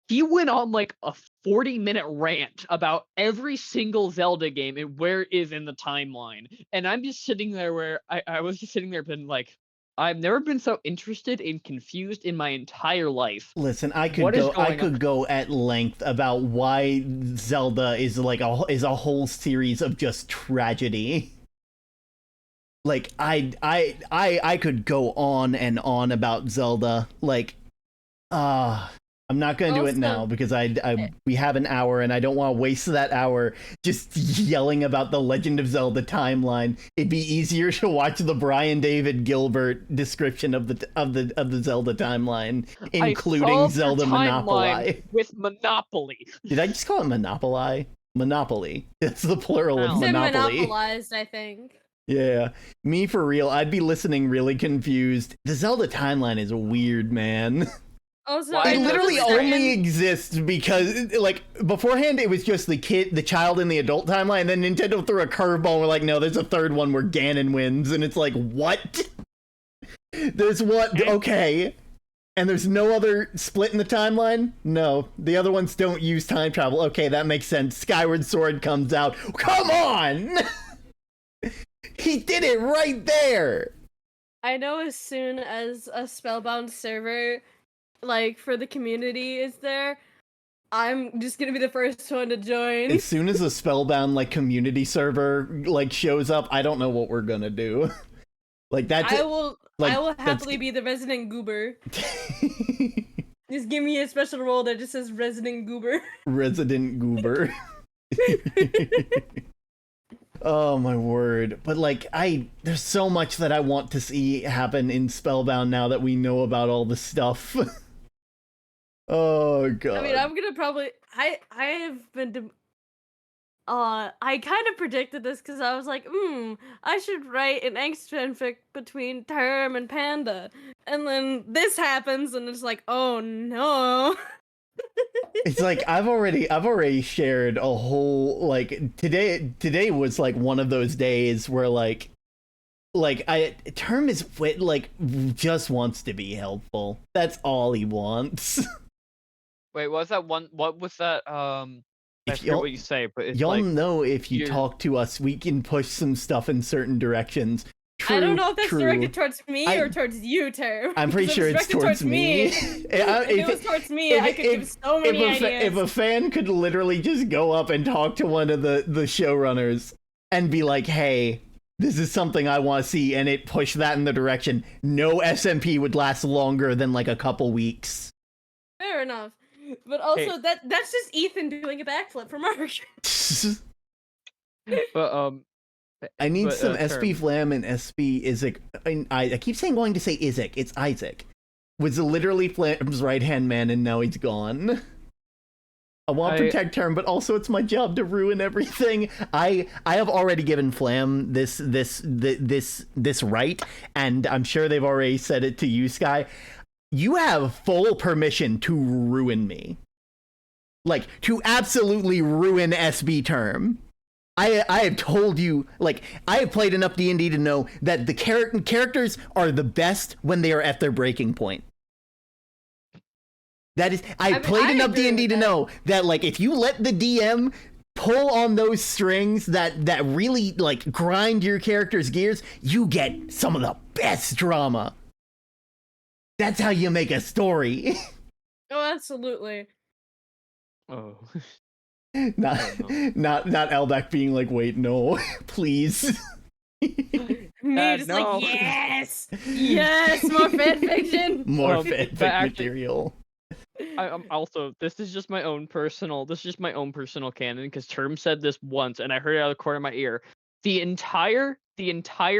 he went on like a 40-minute rant about every single Zelda game and where it is in the timeline. And I'm just sitting there where I was just sitting there been like, I've never been so interested and confused in my entire life.
Listen, I
What is
could go. I
going on?
could go at length about why Zelda is like a whole series of just tragedy. Like I could go on and on about Zelda. Like, I'm not gonna do it
Also-
now because we have an hour and I don't want to waste that hour just yelling about the Legend of Zelda timeline. It'd be easier to watch the Brian David Gilbert description of the Zelda timeline,
I
including
solved your
Zelda
timeline
Monopoly.
with Monopoly.
Did I just call it Monopoly? Monopoly. That's the plural
Wow.
of
It's been
Monopoly.
monopolized, I think.
Yeah, me for real. I'd be listening really confused. The Zelda timeline is weird, man.
Also,
Why
I
It
know
literally
noticed
only
Brian-
exists because, like, beforehand it was just the child in the adult timeline, and then Nintendo threw a curveball and we're like, no, there's a third one where Ganon wins, and it's like, what? There's what? Okay. And there's no other split in the timeline? No. The other ones don't use time travel. Okay, that makes sense. Skyward Sword comes out. Come on! He did it right there!
I know as soon as a Spellbound server, like, for the community is there, I'm just gonna be the first one to join.
As soon as a Spellbound, like, community server, like, shows up, I don't know what we're gonna do. Like, that's
I will
like,
I will
that's-
happily be the resident goober. Just give me a special role that just says Resident Goober.
Resident Goober. Oh my word. But like there's so much that I want to see happen in Spellbound now that we know about all the stuff. Oh god.
I mean, I'm gonna probably I have been I kind of predicted this because I was like, I should write an angst fanfic between Term and Panda. And then this happens and it's like, oh no.
It's like I've already shared a whole like today was like one of those days where like Term is like just wants to be helpful. That's all he wants.
Wait, what was that one? What was that? I forget what you say, but it's
y'all
like,
know if you talk to us, we can push some stuff in certain directions. True,
I don't know if that's
true.
directed towards me or towards you, Term.
I'm pretty sure it's towards me.
If it was towards me, I could give so many ideas.
If a fan could literally just go up and talk to one of the showrunners and be like, hey, this is something I want to see, and it push that in the direction, no SMP would last longer than like a couple weeks.
Fair enough. But also, that's just Ethan doing a backflip for Mark.
but
I need some
Term.
SP Flam and SP Isaac. I keep saying going to say Isaac. It's Isaac. Was literally Flam's right-hand man, and now he's gone. I want to protect Term, but also it's my job to ruin everything. I have already given Flam this right, and I'm sure they've already said it to you, Sky. You have full permission to ruin me. Like, to absolutely ruin SB Term. I have told you, like, I have played enough D&D to know that the characters are the best when they are at their breaking point. That is, I've played enough D&D to know that, like, if you let the DM pull on those strings that really, like, grind your character's gears, you get some of the best drama. That's how you make a story.
Oh, absolutely.
Oh.
Not Eldak being like, wait, no, please.
Me just
no.
like, yes, more fanfiction,
more fanfic
actually,
material.
I'm also, this is just my own personal canon, because Term said this once, and I heard it out of the corner of my ear. The entire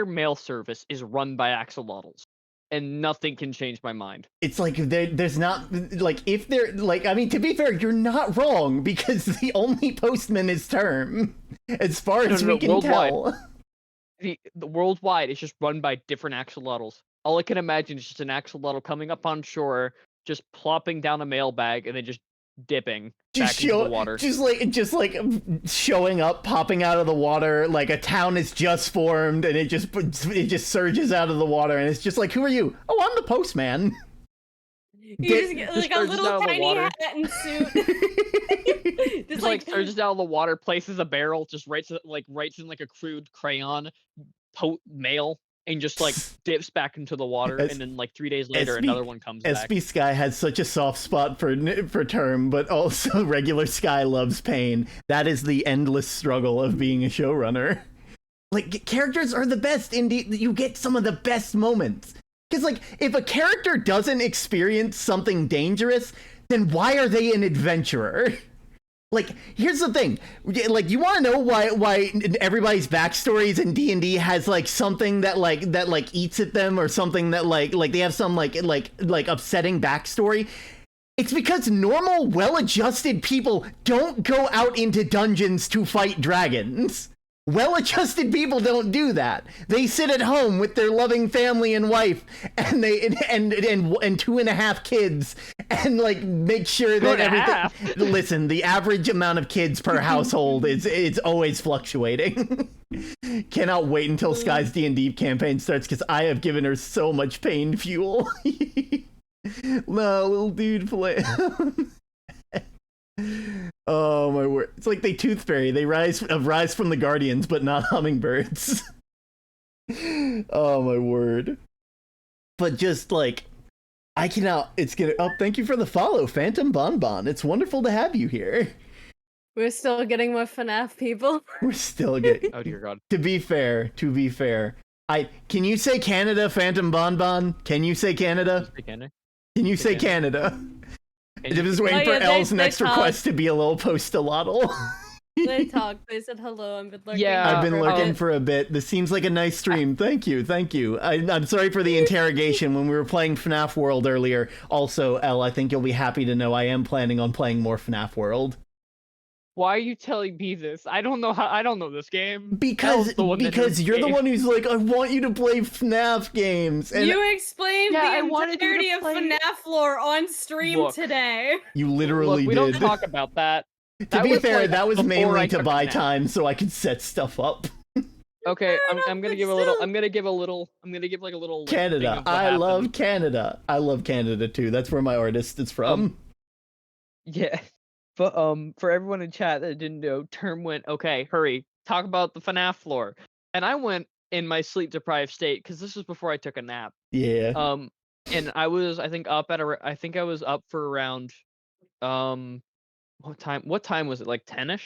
mail service is run by axolotls. And nothing can change my mind.
It's like there's not like if they're like, I mean, to be fair, you're not wrong, because the only postman is Term, as far as we can tell.
The worldwide is just run by different axolotls. All I can imagine is just an axolotl coming up on shore, just plopping down a mailbag, and then just dipping back into the water.
Just like showing up, popping out of the water, like a town is just formed, and it just surges out of the water, and it's just like, who are you? Oh, I'm the postman.
You just get like a little tiny hat and suit.
just like surges out of the water, places a barrel, just writes in like a crude crayon mail, and just like dips back into the water, and then like 3 days later another one comes back.
SB Sky has such a soft spot for Term, but also regular Sky loves pain. That is the endless struggle of being a showrunner. Like, characters are the best. Indeed, you get some of the best moments. Because like, if a character doesn't experience something dangerous, then why are they an adventurer? Like, here's the thing. Like, you want to know why everybody's backstories in D&D has like something that eats at them, or something that like they have some like upsetting backstory? It's because normal, well-adjusted people don't go out into dungeons to fight dragons. Well-adjusted people don't do that. They sit at home with their loving family and wife, and they and 2.5 kids, and like make sure that everything. Listen, the average amount of kids per household is always fluctuating. Cannot wait until Sky's D&D campaign starts, because I have given her so much pain fuel. No, little dude play. Oh my word! It's like they Tooth Fairy. They rise from the Guardians, but not hummingbirds. Oh my word! But just like, I cannot. It's gonna. Oh, thank you for the follow, Phantom Bonbon. It's wonderful to have you here.
We're still getting more FNAF people.
We're still getting.
Oh dear God.
To be fair, can you say Canada, Phantom Bonbon? Can you say Canada?
Can
you say Canada?
And
I'm
you-
just waiting
Oh,
for
yeah,
Elle's
they
next
talk.
request to be a little post-a-lotl.
They talked. They said hello. I've been lurking.
Yeah,
I've been
for a
lurking
bit.
for a bit. This seems like a nice stream. Thank you, thank you. I'm sorry for the interrogation when we were playing FNAF World earlier. Also, Elle, I think you'll be happy to know I am planning on playing more FNAF World.
Why are you telling me this? I don't know how. I don't know this game.
Because
Elle's the one that knows
because
the
you're the
game.
one who's like, I want you to play FNAF games, and
You explained
Yeah, I
the
wanted you to
entirety of
play-
FNAF lore on stream
Look.
today.
you literally
Look, we
did.
don't talk about that.
To
That
be
was,
fair,
like,
that was
before
mainly
I
to
took a
buy
nap.
time so I could set stuff up.
Okay,
Fair enough,
I'm gonna
but
give a little.
still.
I'm gonna give a little. I'm gonna give like a little. like, thing
Canada.
of what
I love
happened.
Canada. I love Canada too. That's where my artist is from.
Yeah, but for everyone in chat that didn't know, Term went, okay, hurry, talk about the FNAF floor, and I went in my sleep deprived state because this was before I took a nap.
Yeah.
And I was, I think, I think I was up for around, what time? What time was it? Like 10ish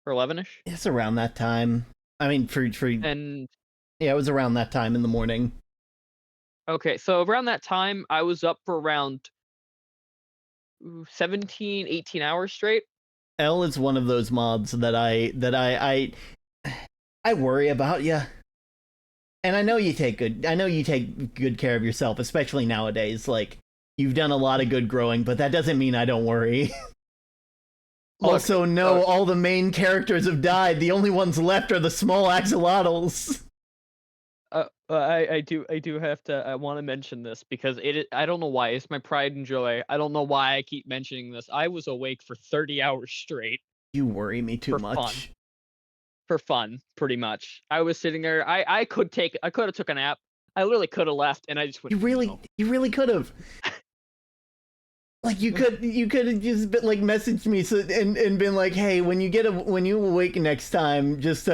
or 11ish?
It's around that time. I mean, for
And
yeah, it was around that time in the morning.
okay, so around that time, I was up for around 17, 18 hours straight.
Elle is one of those mods that I worry about. Yeah, and I know you take good care of yourself, especially nowadays. Like, you've done a lot of good growing, but that doesn't mean I don't worry.
Look,
Also, no, all the main characters have died. The only ones left are the small axolotls.
I do have to. I want to mention this because I don't know why. It's my pride and joy. I don't know why I keep mentioning this. I was awake for 30 hours straight
You worry me too
For
much.
fun. for fun, pretty much. I was sitting there. I could have took a nap. I literally could have left, and I just went.
You really could have. Like, you could have just been, like, messaged me and been like, hey, when you awake next time, just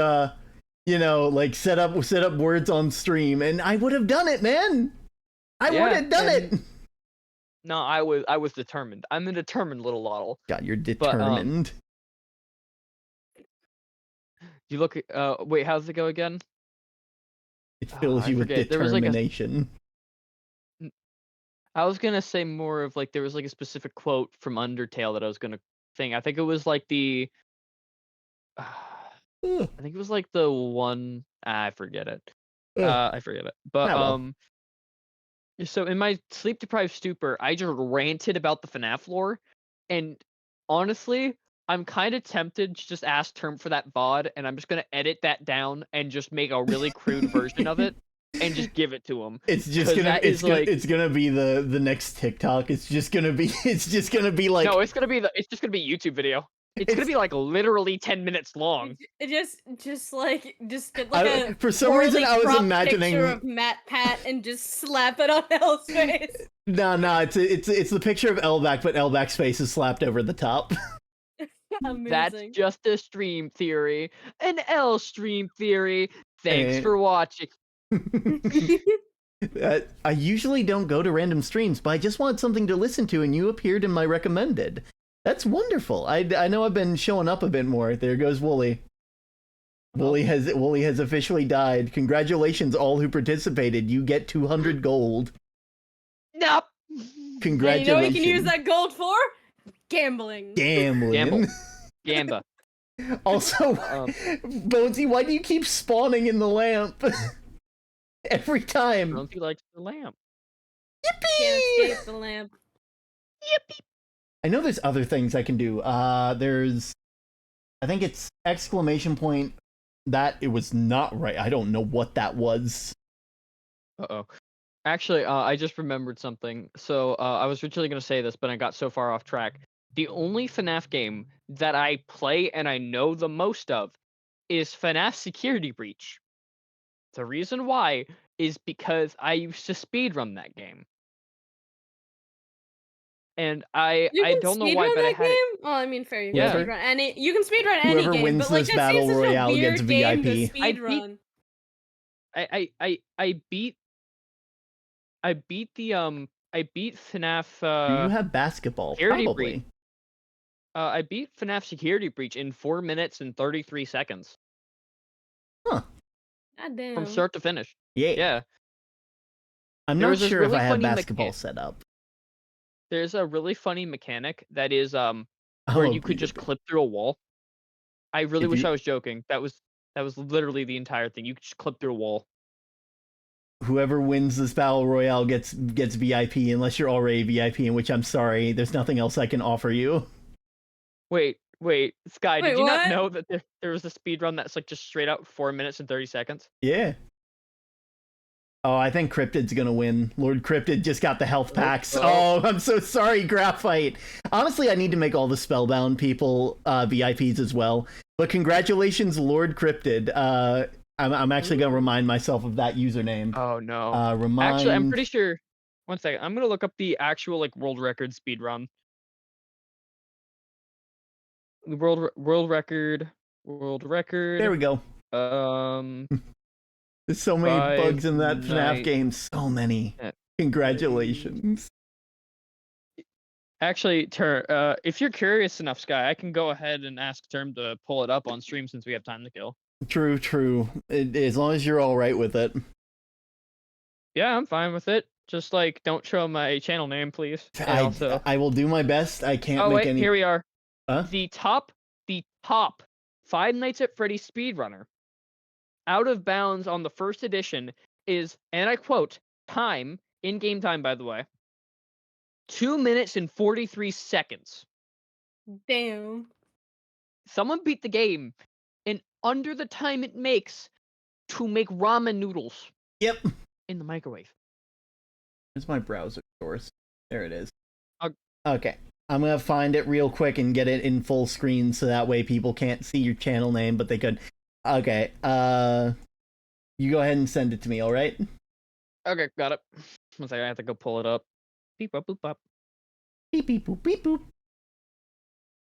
you know, like, set up words on stream, and I would have done it, man. I would have done it.
No, I was determined. I'm a determined little Lotl.
God, you're determined.
You look at wait, how's it go again?
It fills
I
you with
forget. There was, like, a-
determination.
I was gonna say more of like there was like a specific quote from Undertale that I was gonna think. I think it was like the
Ugh.
I think it was like the one I forget it.
Ugh.
I forget it. But
Ah, well.
so in my sleep deprived stupor, I just ranted about the FNAF lore, and honestly, I'm kind of tempted to just ask Term for that VOD, and I'm just gonna edit that down and just make a really crude version of it and just give it to him.
It's just
'Cause
gonna
that
it's
is,
gonna
like-
it's gonna be the next TikTok. It's just gonna be like
No, it's just gonna be a YouTube video. It's gonna
It's-
be like literally 10 minutes long.
It just get
I-
like a
for some reason
poorly
I was
cropped
imagining-
picture of Matt Pat and just slap it on Elle's face.
no, it's the picture of Elback, but Elback's face is slapped over the top.
That's
Amazing.
just a stream theory. An L stream theory. Thanks
Eh.
for watching.
I usually don't go to random streams, but I just want something to listen to, and you appeared in my recommended. That's wonderful. I know I've been showing up a bit more. There goes Wooly. Wooly has officially died. Congratulations, all who participated. You get 200 gold.
Nope.
And
Congratulations.
you know what you can use that gold for? Gambling.
Gambling.
Gamble. Gamba.
Also,
Um,
Bonesy, why do you keep spawning in the lamp? Every time.
Bronzy likes the lamp.
Can't
Yippee!
escape the lamp.
I know there's other things I can do. There's, I think it's exclamation point. That it was not right. I don't know what that was.
Uh-oh. Actually, I just remembered something. So, I was originally going to say this, but I got so far off track. The only FNAF game that I play and I know the most of is FNAF Security Breach. The reason why is because I used to speedrun that game. And I
You can
don't know why,
speedrun
but I
that
had it.
game? Well, I mean, fair. You can
Yeah.
speedrun any. You can speedrun any
Whoever
game,
wins
but like
this
that seems
battle
such
royale
a weird
gets
game to
VIP.
I beat-
speedrun.
I beat the I beat FNAF
Do you have basketball?
Security
Probably.
I beat FNAF Security Breach in 4 minutes and 33 seconds
God damn.
from start to finish.
Yeah.
Yeah.
I'm
There
not
was this
sure if
really
I have
funny
basketball
mechanic.
set up.
there's a really funny mechanic that is where
Oh,
you could just clip through a wall. I really
If
wish
you-
I was joking. That was literally the entire thing. You could just clip through a wall.
whoever wins this battle royale gets VIP unless you're already VIP, in which I'm sorry, there's nothing else I can offer you.
Wait, Sky,
Wait,
did you not
what?
know that there was a speed run that's like just straight out 4 minutes and 30 seconds?
Yeah. Oh, I think Cryptid's gonna win. Lord Cryptid just got the health packs.
Oh.
Oh, I'm so sorry, Graphite. Honestly, I need to make all the Spellbound people VIPs as well. But congratulations, Lord Cryptid. I'm actually gonna remind myself of that username.
Oh no.
Remind.
Actually, I'm pretty sure. One second. I'm gonna look up the actual like world record speed run. World record.
There we go. There's so many
Five
bugs in that FNAF
Nights
game. So many.
at
Congratulations.
Actually, if you're curious enough, Sky, I can go ahead and ask Term to pull it up on stream since we have time to kill.
True. As long as you're all right with it.
Yeah, I'm fine with it. Just like, don't show my channel name, please. And also,
I will do my best. I can't
oh
make
wait,
any.
here we are.
Huh?
The top Five Nights at Freddy's speedrunner, out of bounds on the first edition is, and I quote, time, in-game time by the way, 2 minutes and 43 seconds.
Damn.
Someone beat the game in under the time it makes to make ramen noodles
Yep.
in the microwave.
Where's my browser source? There it is.
Uh,
Okay. I'm gonna find it real quick and get it in full screen so that way people can't see your channel name, but they could. Okay. You go ahead and send it to me, alright?
Okay, got it. One second, I have to go pull it up. Beep bop boop bop.
Beep beep boop beep boop.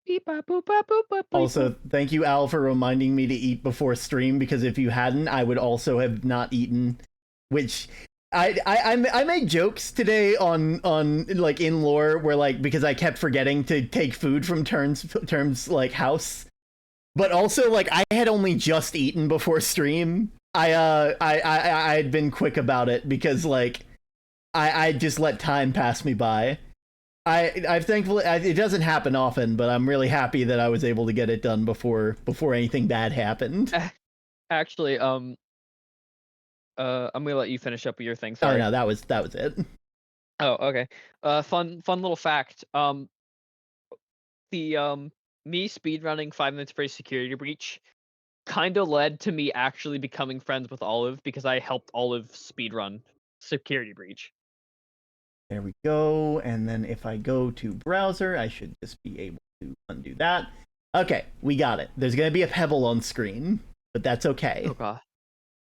Beep bop boop bop boop bop. beep,
Also,
boop.
thank you, Al, for reminding me to eat before stream, because if you hadn't, I would also have not eaten. Which I made jokes today on like in lore where like because I kept forgetting to take food from terms like house. But also like I had only just eaten before stream. I had been quick about it because like I just let time pass me by. I'm thankful it doesn't happen often, but I'm really happy that I was able to get it done before anything bad happened.
Actually, I'm gonna let you finish up with your thing. Sorry.
Oh no, that was it.
Oh, okay. Fun little fact. The me speedrunning 5 Minutes for a Security Breach kind of led to me actually becoming friends with Olive because I helped Olive speedrun Security Breach.
There we go. And then if I go to browser, I should just be able to undo that. Okay, we got it. There's gonna be a pebble on screen, but that's okay.
Oh god.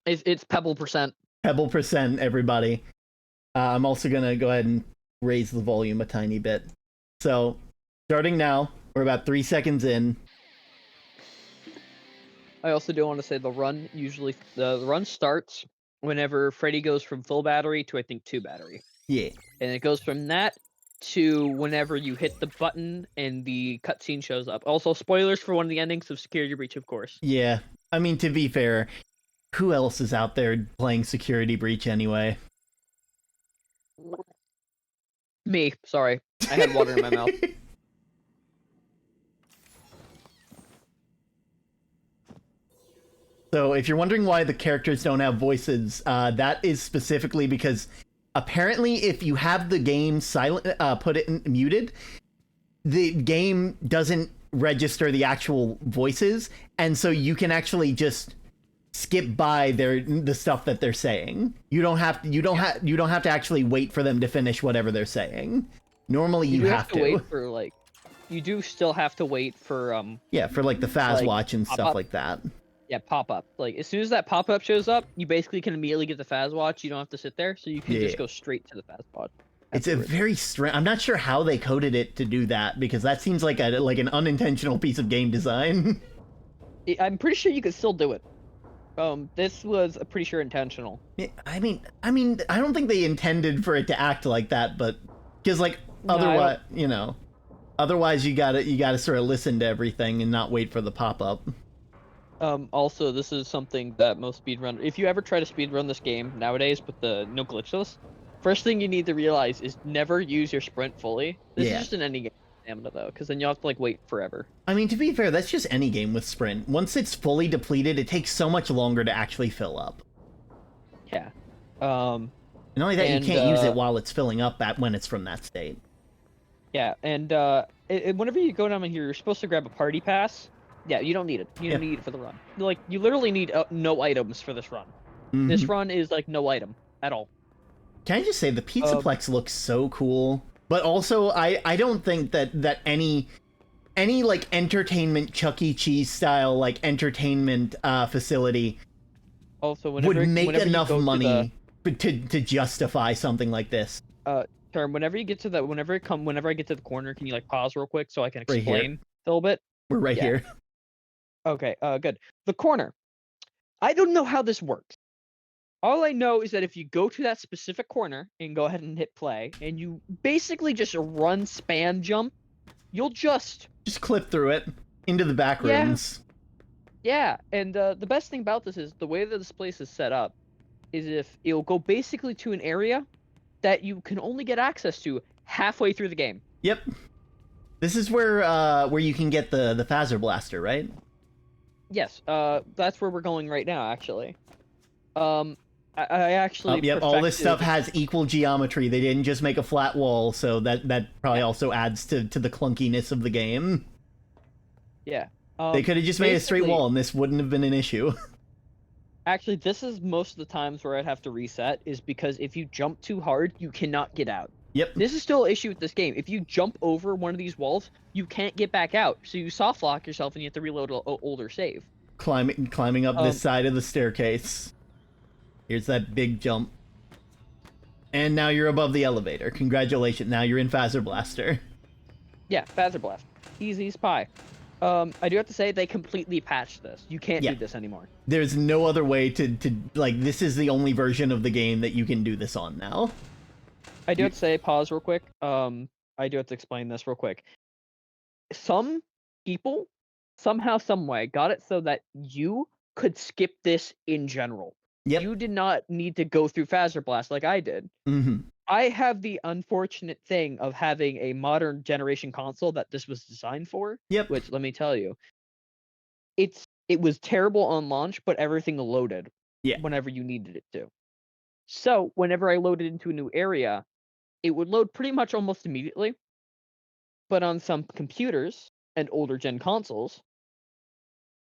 It's Pebble %.
Pebble %, everybody. I'm also gonna go ahead and raise the volume a tiny bit. So, starting now, we're about 3 seconds in.
I also do want to say the run starts whenever Freddy goes from full battery to I think 2 battery.
Yeah.
And it goes from that to whenever you hit the button and the cutscene shows up. Also, spoilers for one of the endings of Security Breach, of course.
Yeah. I mean, to be fair, who else is out there playing Security Breach anyway?
Me, sorry. I had water in my mouth.
So, if you're wondering why the characters don't have voices, that is specifically because apparently if you have the game silent, put it in muted, the game doesn't register the actual voices, and so you can actually just skip by the stuff that they're saying. You don't have to actually wait for them to finish whatever they're saying. Normally you have to
wait for like you do still have to wait for
yeah, for like the Faz
like,
watch and stuff
pop-up.
like that.
Yeah, pop up. Like as soon as that pop up shows up, you basically can immediately get the Faz watch. You don't have to sit there, so you can just
Yeah.
go straight to the Faz watch.
It's a
afterwards.
very strange. I'm not sure how they coded it to do that because that seems like an unintentional piece of game design.
I'm pretty sure you could still do it. This was pretty sure intentional.
Yeah, I mean, I don't think they intended for it to act like that, but because like
No, I
otherwise, otherwise you gotta sort of listen to everything and not wait for the pop up.
Also, this is something that most speedrunners, if you ever try to speedrun this game nowadays with the no glitchless, First thing you need to realize is never use your sprint fully. This
Yeah.
is just in any game stamina though, because then you'll have to like wait forever.
I mean, to be fair, that's just any game with sprint. Once it's fully depleted, it takes so much longer to actually fill up.
Yeah.
And not only that,
And,
you can't use it while it's filling up when it's from that state.
Yeah, and whenever you go down in here, you're supposed to grab a party pass. Yeah, you don't need it. You don't need it for the run. Like, you literally need no items for this run. This
Mhm.
run is like no item at all.
Can I just say the Pizzaplex looks so cool, but also I don't think that any like entertainment Chuck E. Cheese style like entertainment facility
Also, whenever
would make
whenever you
enough
go to
money to justify something like this.
Term, whenever you get to that, whenever I get to the corner, can you like pause real quick so I can
Right here.
explain a little bit?
We're right
Yeah.
here.
Okay, good. The corner. I don't know how this works. All I know is that if you go to that specific corner and go ahead and hit play, and you basically just run span jump, you'll just
Just clip through it into the back
Yeah.
rooms.
yeah. And the best thing about this is the way that this place is set up is if it'll go basically to an area that you can only get access to halfway through the game.
Yep. This is where you can get the Phaser Blaster, right?
Yes, that's where we're going right now, actually. I actually.
Yep. All this stuff
perfected-
has equal geometry. They didn't just make a flat wall, so that probably also adds to the clunkiness of the game.
Yeah.
They could have just made a straight
basically-
wall, and this wouldn't have been an issue.
Actually, this is most of the times where I'd have to reset, is because if you jump too hard, you cannot get out.
Yep.
This is still an issue with this game. If you jump over one of these walls, you can't get back out. So you soft lock yourself and you have to reload an older save.
Climbing up this side of the staircase. Here's that big jump. And now you're above the elevator. Congratulations. Now you're in Phaser Blaster.
Yeah, Phaser Blast. Easy as pie. I do have to say they completely patched this. You can't
Yeah.
do this anymore.
There's no other way to like, this is the only version of the game that you can do this on now.
I do have to say, pause real quick. I do have to explain this real quick. Some people, somehow, some way, got it so that you could skip this in general.
Yep.
You did not need to go through Phaser Blast like I did.
Mm-hmm.
I have the unfortunate thing of having a modern generation console that this was designed for.
Yep.
Which, let me tell you, it was terrible on launch, but everything loaded.
Yeah.
Whenever you needed it to. So whenever I loaded into a new area, it would load pretty much almost immediately. But on some computers and older gen consoles,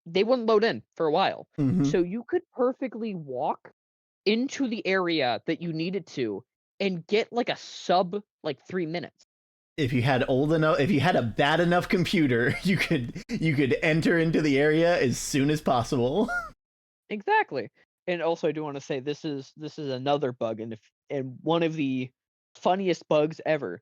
they wouldn't load in for a while.
Mm-hmm.
So you could perfectly walk into the area that you needed to and get like a sub like 3 minutes.
If you had a bad enough computer, you could enter into the area as soon as possible.
Exactly. And also I do want to say this is another bug, and one of the funniest bugs ever.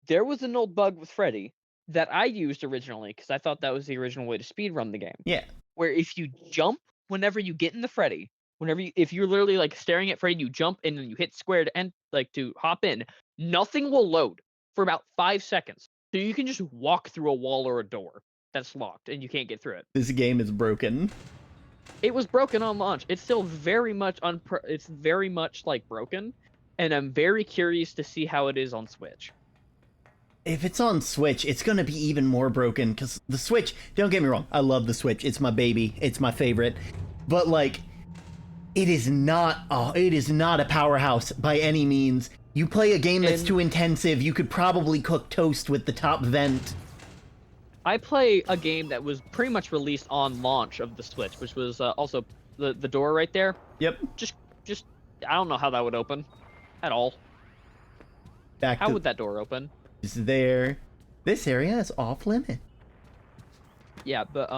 There was an old bug with Freddy that I used originally because I thought that was the original way to speedrun the game.
Yeah.
Where if you jump whenever you get in the Freddy, if you're literally like staring at Freddy, you jump and then you hit square to end, like to hop in, nothing will load for about 5 seconds. So you can just walk through a wall or a door that's locked and you can't get through it.
This game is broken.
It was broken on launch. It's still very much it's very much like broken, and I'm very curious to see how it is on Switch.
If it's on Switch, it's gonna be even more broken, because the Switch, don't get me wrong, I love the Switch, it's my baby, it's my favorite, but like, it is not a powerhouse by any means. You play a game that's too intensive, you could probably cook toast with the top vent.
I play a game that was pretty much released on launch of the Switch, which was also the door right there.
Yep.
Just I don't know how that would open at all. How would that door open?
Is there. This area is off limit.
Yeah, but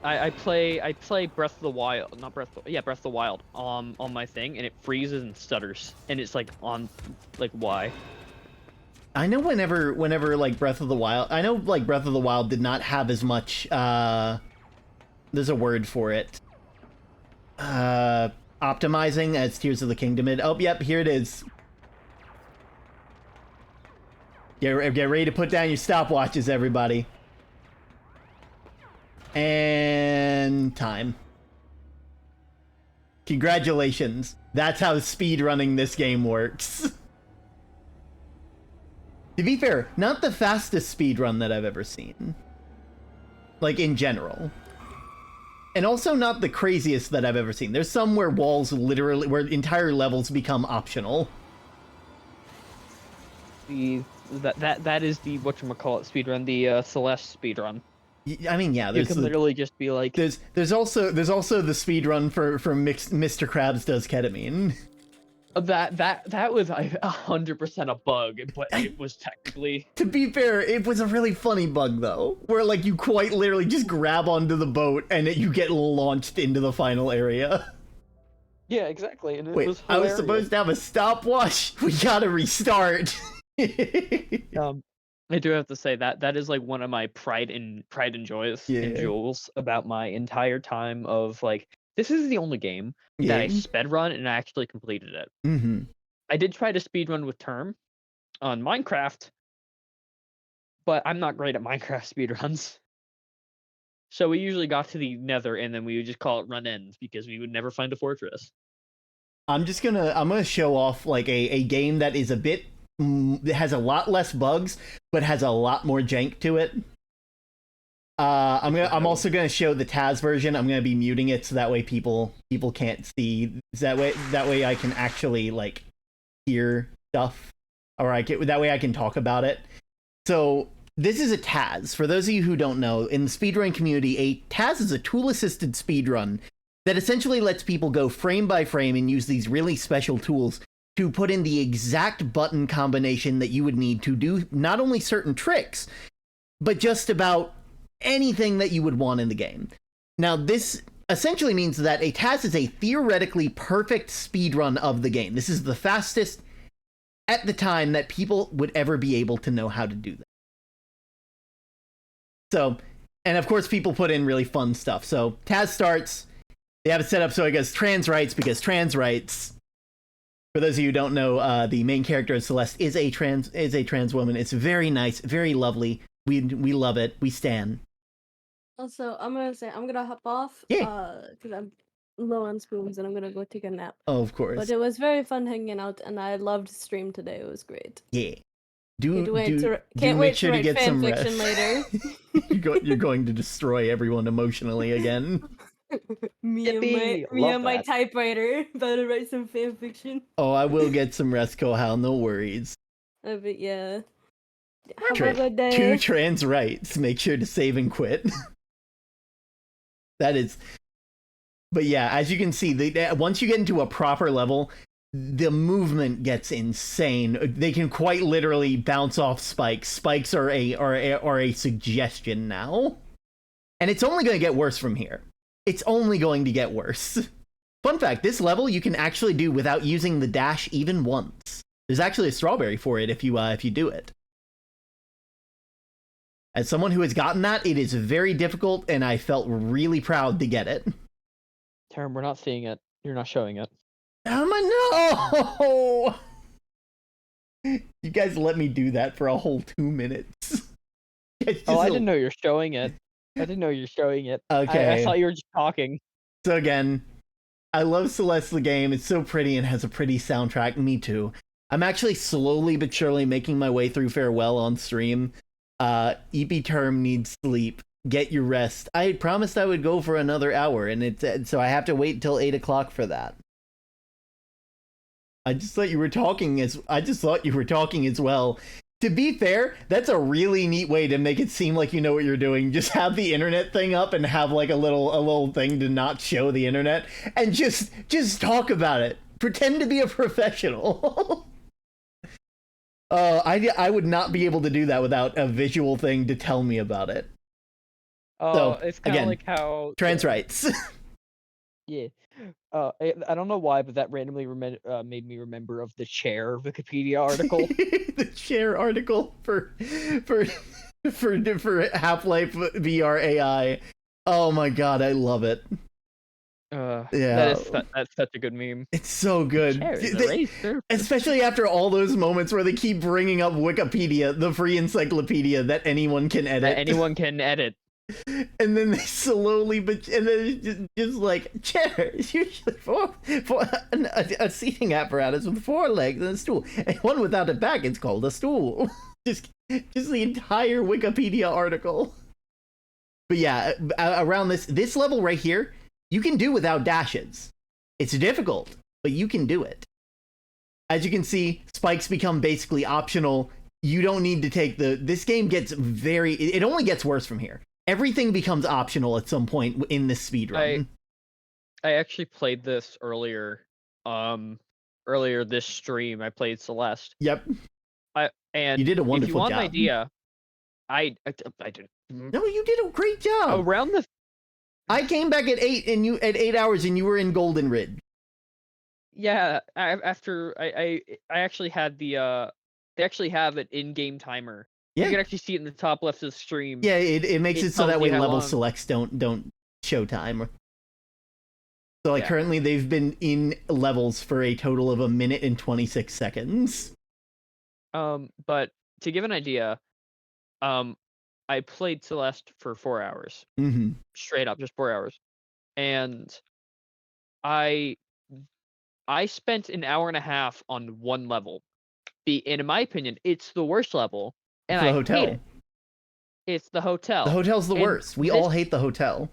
I play Breath of the Wild, Breath of the Wild on my thing, and it freezes and stutters, and it's like on like why?
I know whenever like Breath of the Wild, I know like Breath of the Wild did not have as much there's a word for it. Optimizing as Tears of the Kingdom did. Oh, yep, here it is. Get ready to put down your stopwatches, everybody. And time. Congratulations. That's how speedrunning this game works. To be fair, not the fastest speedrun that I've ever seen. Like, in general. And also not the craziest that I've ever seen. There's some where walls literally, where entire levels become optional.
That is the whatchamacallit speedrun, the Celeste speedrun.
I mean, yeah,
You can literally just be like,
there's also the speedrun for Mr. Krabs Does Ketamine.
that was 100% a bug, but it was technically.
To be fair, it was a really funny bug though, where like you quite literally just grab onto the boat and you get launched into the final area.
Yeah, exactly. And it
Wait,
was
I was supposed to have a stopwatch. We gotta restart.
I do have to say that is like one of my pride and joys and jewels about my entire time of like, this is the only game that I sped run and I actually completed it.
Mm-hmm.
I did try to speed run with Term on Minecraft, but I'm not great at Minecraft speedruns. So we usually got to the Nether and then we would just call it run ends because we would never find a fortress.
I'm gonna show off like a game that is a bit has a lot less bugs but has a lot more jank to it. I'm also gonna show the Taz version. I'm gonna be muting it so that way people can't see. That way I can actually like hear stuff, or that way I can talk about it. So this is a Taz. For those of you who don't know, in the speedrun community, a Taz is a tool-assisted speedrun that essentially lets people go frame by frame and use these really special tools to put in the exact button combination that you would need to do not only certain tricks, but just about anything that you would want in the game. Now, this essentially means that a Taz is a theoretically perfect speedrun of the game. This is the fastest at the time that people would ever be able to know how to do that. So, and of course, people put in really fun stuff. So, Taz starts. They have it set up so it goes trans rights because trans rights. For those of you who don't know, the main character of Celeste is a trans woman. It's very nice, very lovely. We love it. We stan.
Also, I'm gonna hop off.
Yeah.
Because I'm low on spoons and I'm gonna go take a nap.
Oh, of course.
But it was very fun hanging out, and I loved stream today. It was great.
Yeah.
Can't wait to write fan fiction later.
You're going to destroy everyone emotionally again.
me and my typewriter about to write some fan fiction.
Oh, I will get some rest, Kohal. No worries.
But yeah. Have a good day.
2 trans rights. Make sure to save and quit. That is. But yeah, as you can see, once you get into a proper level, the movement gets insane. They can quite literally bounce off spikes. Spikes are a suggestion now, and it's only going to get worse from here. It's only going to get worse. Fun fact: this level you can actually do without using the dash even once. There's actually a strawberry for it if you do it. As someone who has gotten that, it is very difficult, and I felt really proud to get it.
Term, we're not seeing it. You're not showing it.
No! You guys let me do that for a whole 2 minutes.
Oh, I didn't know you're showing it.
Okay.
I thought you were just talking.
So again, I love Celeste the game. It's so pretty and has a pretty soundtrack. Me too. I'm actually slowly but surely making my way through Farewell on stream. EP Term needs sleep. Get your rest. I had promised I would go for another hour, and so I have to wait until 8 o'clock for that. I just thought you were talking as well. To be fair, that's a really neat way to make it seem like you know what you're doing. Just have the internet thing up and have like a little thing to not show the internet, and just talk about it. Pretend to be a professional. I would not be able to do that without a visual thing to tell me about it.
Oh,
so,
it's kind of like how
trans rights.
Yeah. I don't know why, but that randomly made me remember of the Chair Wikipedia article.
The Chair article for Half-Life VR AI. Oh my god, I love it.
Yeah, that's such a good meme.
It's so good. Especially after all those moments where they keep bringing up Wikipedia, the free encyclopedia that anyone can edit. And then they slowly, but and then it's just like chairs, usually for a seating apparatus with 4 legs and a stool, and one without a back. It's called a stool. just the entire Wikipedia article. But yeah, around this level right here, you can do without dashes. It's difficult, but you can do it. As you can see, spikes become basically optional. You don't need to take this game gets it only gets worse from here. Everything becomes optional at some point in this speedrun.
I actually played this earlier. Earlier this stream, I played Celeste.
Yep.
And
you did a wonderful
if you want
job.
an idea, I did.
No, you did a great job.
Around the
I came back at 8 and you at 8 hours and you were in Golden Ridge.
Yeah, after I actually had the they actually have an in-game timer.
Yeah.
You can actually see it in the top left of the stream.
Yeah, it makes it so
tells
that way
you how
level
long.
selects don't show time. So like
Yeah.
currently they've been in levels for a total of 1 minute and 26 seconds.
But to give an idea, I played Celeste for 4 hours.
Mm-hmm.
Straight up, just 4 hours. And I spent an hour and a half on one level. And in my opinion, it's the worst level. And
The
I
hotel.
hate it. It's the hotel.
The hotel's the
And
worst. We
this-
all hate the hotel.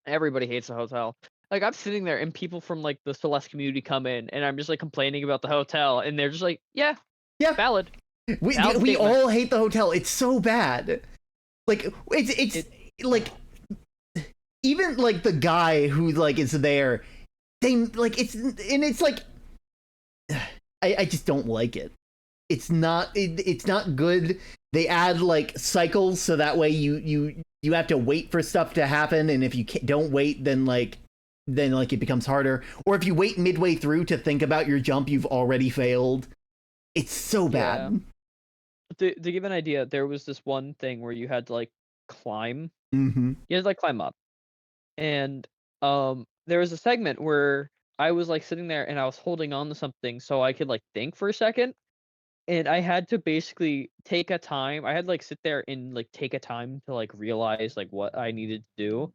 Everybody hates the hotel. Like, I'm sitting there and people from like the Celeste community come in and I'm just like complaining about the hotel and they're just like, yeah, valid.
We
Valid
we
statement.
all hate the hotel. It's so bad. Like it's like even like the guy who like is there, they like it's like I just don't like it. It's not good. They add like cycles so that way you have to wait for stuff to happen, and if you don't wait, then it becomes harder. Or if you wait midway through to think about your jump, you've already failed. It's so bad.
To give an idea, there was this one thing where you had to like climb.
Mm-hmm.
You had to like climb up, and there was a segment where I was like sitting there and I was holding on to something so I could like think for a second, and I had to basically take a time. I had to like sit there and like take a time to like realize like what I needed to do,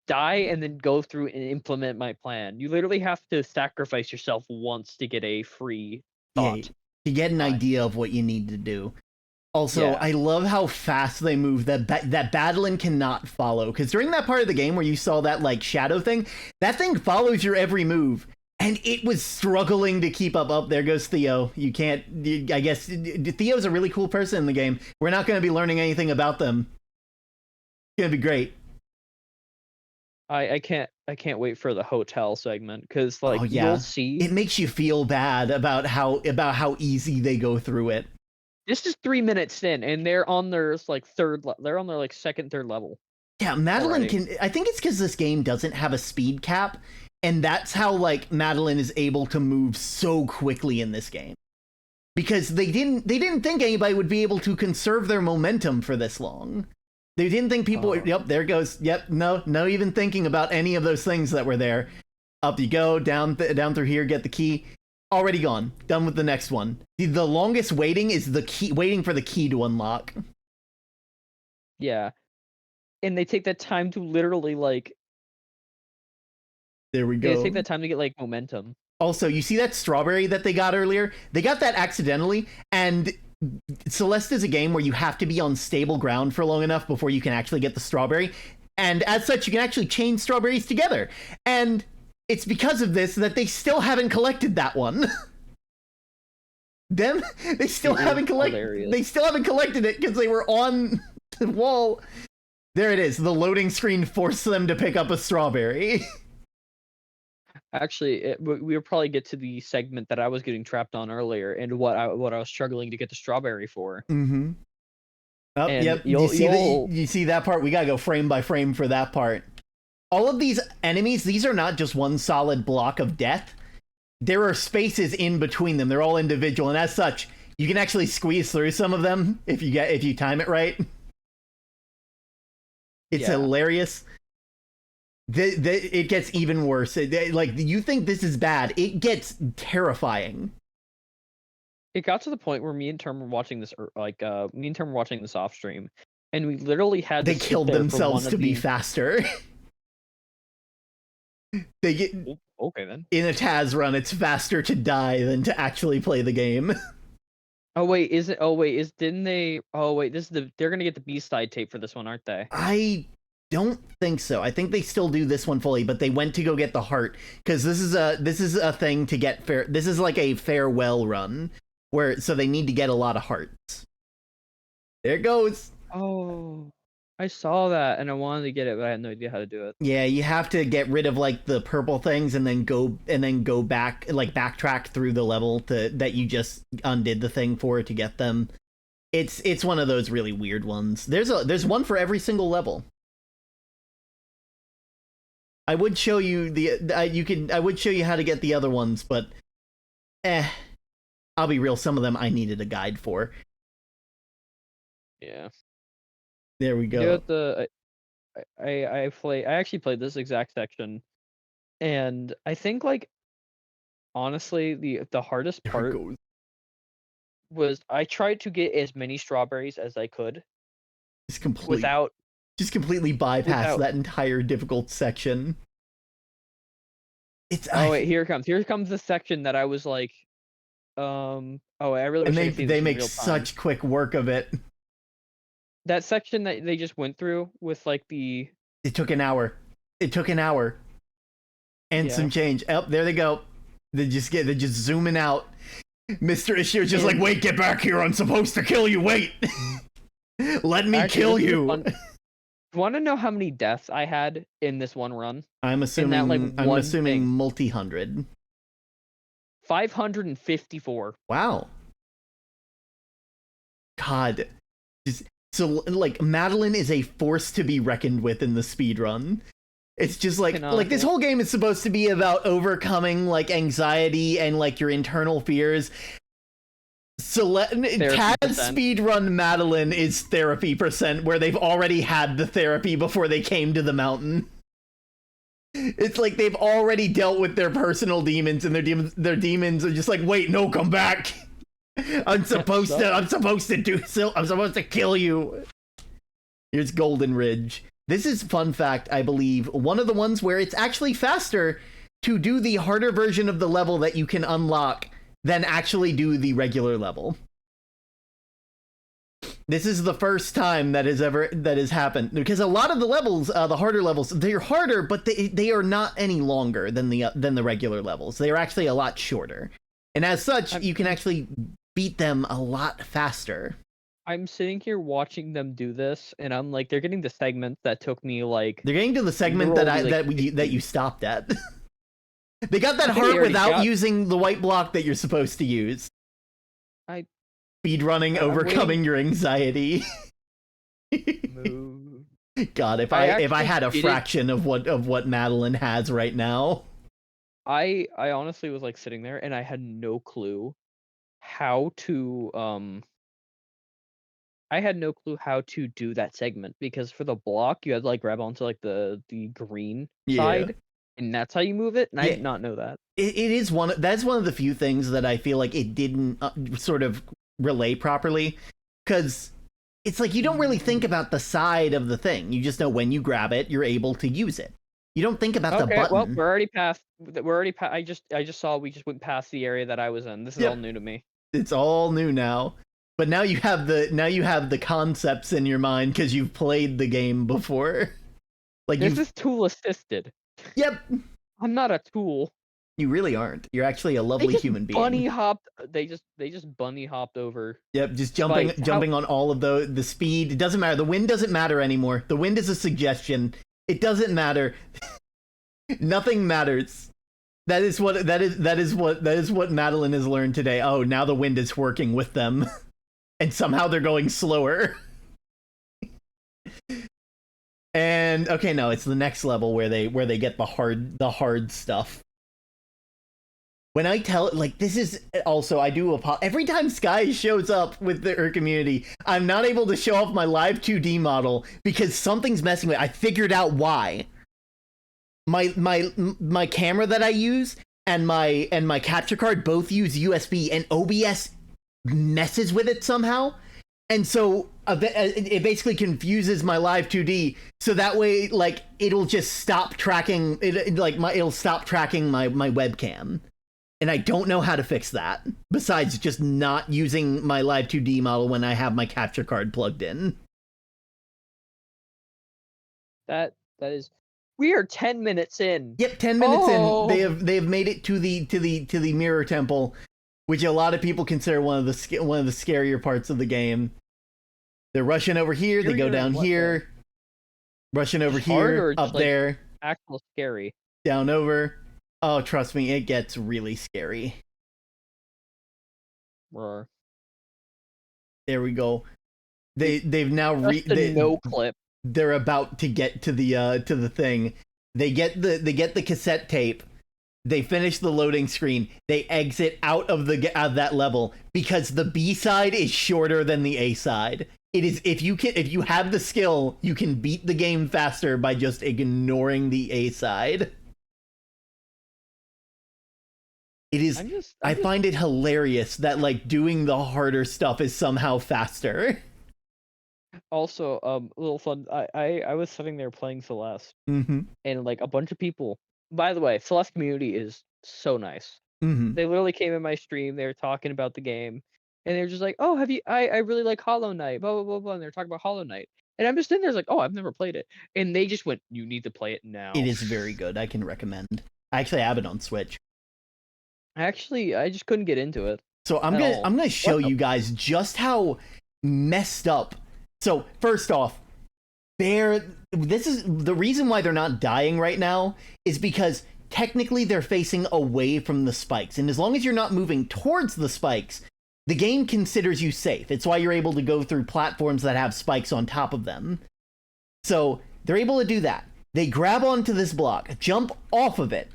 die, and then go through and implement my plan. You literally have to sacrifice yourself once to get a free thought.
To get an
Fine.
idea of what you need to do. Also,
Yeah.
I love how fast they move. That Badalin cannot follow, because during that part of the game where you saw that like shadow thing, that thing follows your every move, and it was struggling to keep up. Up there goes Theo. You can't. I guess Theo's a really cool person in the game. We're not going to be learning anything about them. It's gonna be great.
I can't wait for the hotel segment because like
Oh, yeah.
you'll see.
It makes you feel bad about how easy they go through it.
This is 3 minutes in, and they're on their like they're on their like second, third level.
Yeah, Madeline
already.
can. I think it's because this game doesn't have a speed cap, and that's how like Madeline is able to move so quickly in this game. Because they didn't think anybody would be able to conserve their momentum for this long. They didn't think people.
Oh.
Yep, there goes. Yep, no even thinking about any of those things that were there. Up you go, down through here, get the key. Already gone. Done with the next one. The longest waiting is the key, waiting for the key to unlock.
Yeah, and they take that time to literally like.
There we
They
go.
take that time to get like momentum.
Also, you see that strawberry that they got earlier? They got that accidentally, and Celeste is a game where you have to be on stable ground for long enough before you can actually get the strawberry. And as such, you can actually chain strawberries together. And it's because of this that they still haven't collected that one. They still
It is
haven't collected.
hilarious.
They still haven't collected it because they were on the wall. There it is. The loading screen forced them to pick up a strawberry.
Actually, we'll probably get to the segment that I was getting trapped on earlier, and what I was struggling to get the strawberry for.
Mm-hmm. Oh,
And
yep. You see that part? We gotta go frame by frame for that part. All of these enemies, these are not just one solid block of death. There are spaces in between them. They're all individual, and as such, you can actually squeeze through some of them if you time it right. It's
Yeah.
hilarious. It gets even worse. Like, you think this is bad, it gets terrifying.
It got to the point where me and Term were watching this, me and Term were watching this off stream, and we literally had
They
to sit
killed
there for
themselves
one
to
of
be
these-
faster. They get
Okay then.
in a Taz run, it's faster to die than to actually play the game.
Oh wait, is it? Oh wait, didn't they? Oh wait, they're gonna get the B-side tape for this one, aren't they?
I don't think so. I think they still do this one fully, but they went to go get the heart because this is a thing to get fair. This is like a farewell run so they need to get a lot of hearts. There it goes.
Oh, I saw that and I wanted to get it, but I had no idea how to do it.
Yeah, you have to get rid of like the purple things and then go back, like backtrack through the level that you just undid the thing for to get them. It's one of those really weird ones. There's one for every single level. I would show you I would show you how to get the other ones, but I'll be real, some of them I needed a guide for.
Yeah.
There we
You know
go.
what I actually played this exact section, and I think like honestly the hardest
There it
part
goes.
was I tried to get as many strawberries as I could
Just completely bypass
without-
that entire difficult section.
Oh wait, here comes the section that I was like, oh I really
and
wish I could see
they
this in
make
real time.
such quick work of it.
That section that they just went through with like the
It took an hour. And
Yeah.
some change. Oh, there they go. They're just zooming out. Mr. Ishio's just like, wait, get back here. I'm supposed to kill you. Wait. Let me
Actually,
kill
this is
you.
fun- Want to know how many deaths I had in this one run?
I'm assuming
one thing.
multi-hundred.
554.
Wow. God. So like Madeline is a force to be reckoned with in the speedrun. It's just like this whole game is supposed to be about overcoming like anxiety and like your internal fears. So Taz speedrun Madeline is therapy % where they've already had the therapy before they came to the mountain. It's like they've already dealt with their personal demons, and their demons are just like, wait, no, come back. I'm supposed to kill you. Here's Golden Ridge. This is, fun fact, I believe, one of the ones where it's actually faster to do the harder version of the level that you can unlock than actually do the regular level. This is the first time that has happened, because a lot of the levels, the harder levels, they're harder, but they are not any longer than the regular levels. They are actually a lot shorter, and as such, you can actually beat them a lot faster.
I'm sitting here watching them do this, and I'm like, they're getting the segment that took me like.
They're getting to the segment that you stopped at. They got that
I think
heart
they already
without using the white block that you're supposed to use. Speedrunning, overcoming your anxiety.
Move.
God, if I had a fraction of what Madeline has right now.
I honestly was like sitting there and I had no clue how to do that segment, because for the block you had to like grab onto like the green side, and that's how you move it, and I did not know that.
That's one of the few things that I feel like it didn't sort of relay properly, because it's like you don't really think about the side of the thing. You just know when you grab it, you're able to use it. You don't think about the button.
Well, we're already past. I just saw we just went past the area that I was in. This is all new to me.
It's all new now. But now you have the concepts in your mind because you've played the game before. Like
this is tool assisted.
Yep.
I'm not a tool.
You really aren't. You're actually a lovely human being.
They just bunny hopped over.
Yep, just jumping on all of the speed. It doesn't matter. The wind doesn't matter anymore. The wind is a suggestion. It doesn't matter. Nothing matters. That is what Madeline has learned today. Oh, now the wind is working with them. And somehow they're going slower. And okay, no, it's the next level where they get the hard stuff. When I tell it, like, this is also, I do every time Sky shows up with her community, I'm not able to show off my live 2D model because something's messing with it. I figured out why. My camera that I use and my capture card both use USB, and OBS messes with it somehow. And so it basically confuses my live 2D, so that way like it'll just stop tracking it'll stop tracking my webcam. And I don't know how to fix that, besides just not using my live 2D model when I have my capture card plugged in.
That is. We are 10 minutes in.
Yep, 10 minutes in. They have made it to the Mirror Temple, which a lot of people consider one of the scarier parts of the game. They're rushing over here. They go down here. Rushing over here, up there.
Actual scary.
Down over. Oh, trust me, it gets really scary.
Roar.
There we go. They've now
no clip.
They're about to get to the thing. They get the cassette tape. They finish the loading screen. They exit out of that level because the B side is shorter than the A side. It is if you have the skill, you can beat the game faster by just ignoring the A side. It is. I find it hilarious that like doing the harder stuff is somehow faster.
Also, a little fun. I was sitting there playing Celeste, and like a bunch of people. By the way, Celeste community is so nice. They literally came in my stream. They were talking about the game, and they were just like, "Oh, have you? I really like Hollow Knight." Blah blah blah blah. And they're talking about Hollow Knight, and I'm just in there like, "Oh, I've never played it," and they just went, "You need to play it now."
It is very good. I can recommend. I actually have it on Switch.
Actually, I just couldn't get into it.
So I'm gonna show you guys just how messed up. So first off, this is the reason why they're not dying right now is because technically they're facing away from the spikes, and as long as you're not moving towards the spikes, the game considers you safe. It's why you're able to go through platforms that have spikes on top of them. So they're able to do that. They grab onto this block, jump off of it,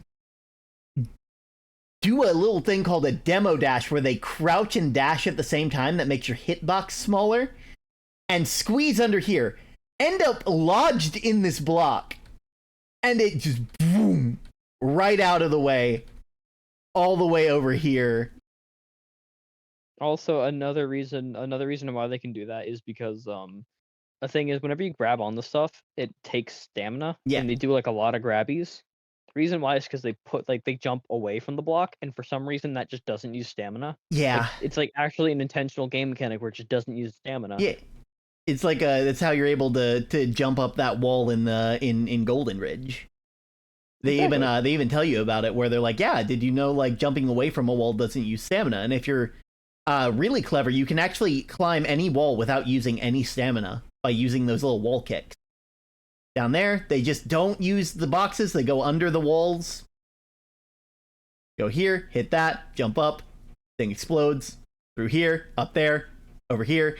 do a little thing called a demo dash where they crouch and dash at the same time that makes your hitbox smaller, and squeeze under here, end up lodged in this block, and it just boom right out of the way, all the way over here.
Also, another reason why they can do that is because the thing is, whenever you grab on the stuff, it takes stamina.
Yeah.
And they do like a lot of grabbies. The reason why is because they jump away from the block, and for some reason that just doesn't use stamina.
Yeah.
Like, it's like actually an intentional game mechanic where it just doesn't use stamina.
Yeah. It's like that's how you're able to jump up that wall in Golden Ridge. They even tell you about it where they're like, yeah, did you know like jumping away from a wall doesn't use stamina? And if you're really clever, you can actually climb any wall without using any stamina by using those little wall kicks. Down there, they just don't use the boxes. They go under the walls. Go here, hit that, jump up, thing explodes. Through here, up there, over here.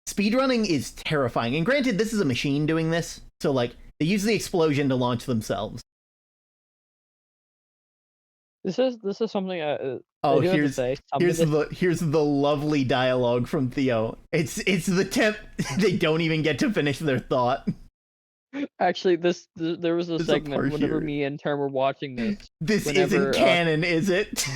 Speedrunning is terrifying. And granted, this is a machine doing this. So, like, they use the explosion to launch themselves.
This is something I
here's the lovely dialogue from Theo. It's the temp. They don't even get to finish their thought.
Actually, there was a segment whenever me and Term were watching this.
This isn't canon, is it?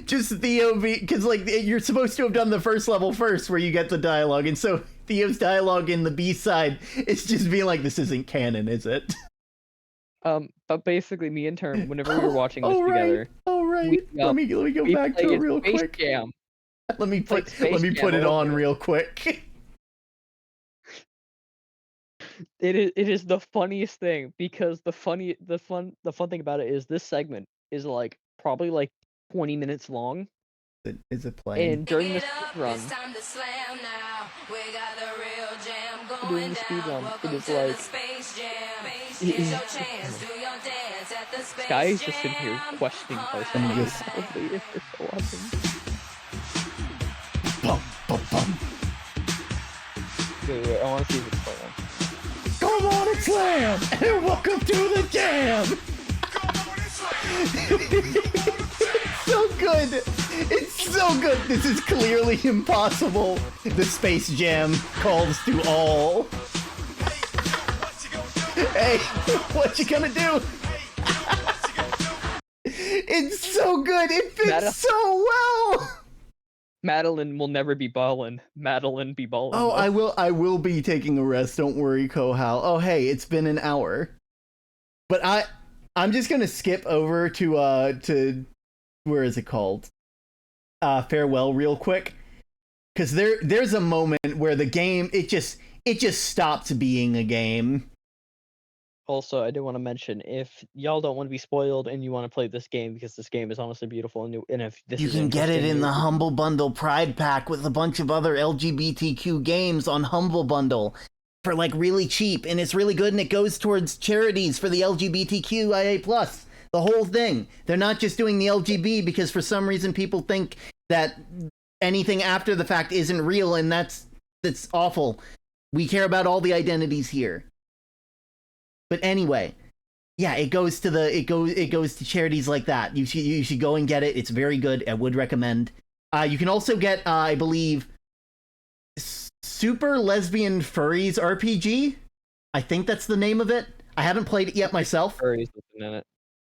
just Theo, because like you're supposed to have done the first level first, where you get the dialogue, and so Theo's dialogue in the B side is just being like, "This isn't canon, is it?"
But basically, me and Term, whenever we were watching this together,
let me go back to it real quick.
Jam.
Let me put it on real quick.
It is the funniest thing because the fun thing about it is this segment is like probably like 20 minutes long.
Is it playing?
And during the speedrun, it is like Sky is just sitting here questioning ourselves.
Bum, bum, bum.
Wait, I want to see if it's playing.
Come on and slam! And welcome to the jam! It's so good! It's so good! This is clearly impossible! The Space Jam calls to all. Hey, what you gonna do? It's so good! It fits so well!
Madeline will never be ballin'. Madeline be ballin'.
Oh,
though.
I will be taking a rest. Don't worry, Kohal. Oh, hey, it's been an hour. But I'm just gonna skip over to where is it called? Farewell real quick. Cause there's a moment where the game it just stops being a game.
Also, I do want to mention, if y'all don't want to be spoiled and you want to play this game, because this game is honestly beautiful, and if this
You
is
can get it
interesting
in
to
the
you-
Humble Bundle Pride Pack with a bunch of other LGBTQ games on Humble Bundle for like really cheap, and it's really good, and it goes towards charities for the LGBTQIA+. The whole thing. They're not just doing the LGB because for some reason people think that anything after the fact isn't real, and that's awful. We care about all the identities here. But anyway, yeah, it goes to charities like that. You should go and get it. It's very good. I would recommend. You can also get, I believe, Super Lesbian Furries RPG. I think that's the name of it. I haven't played it yet myself.
Furries in it.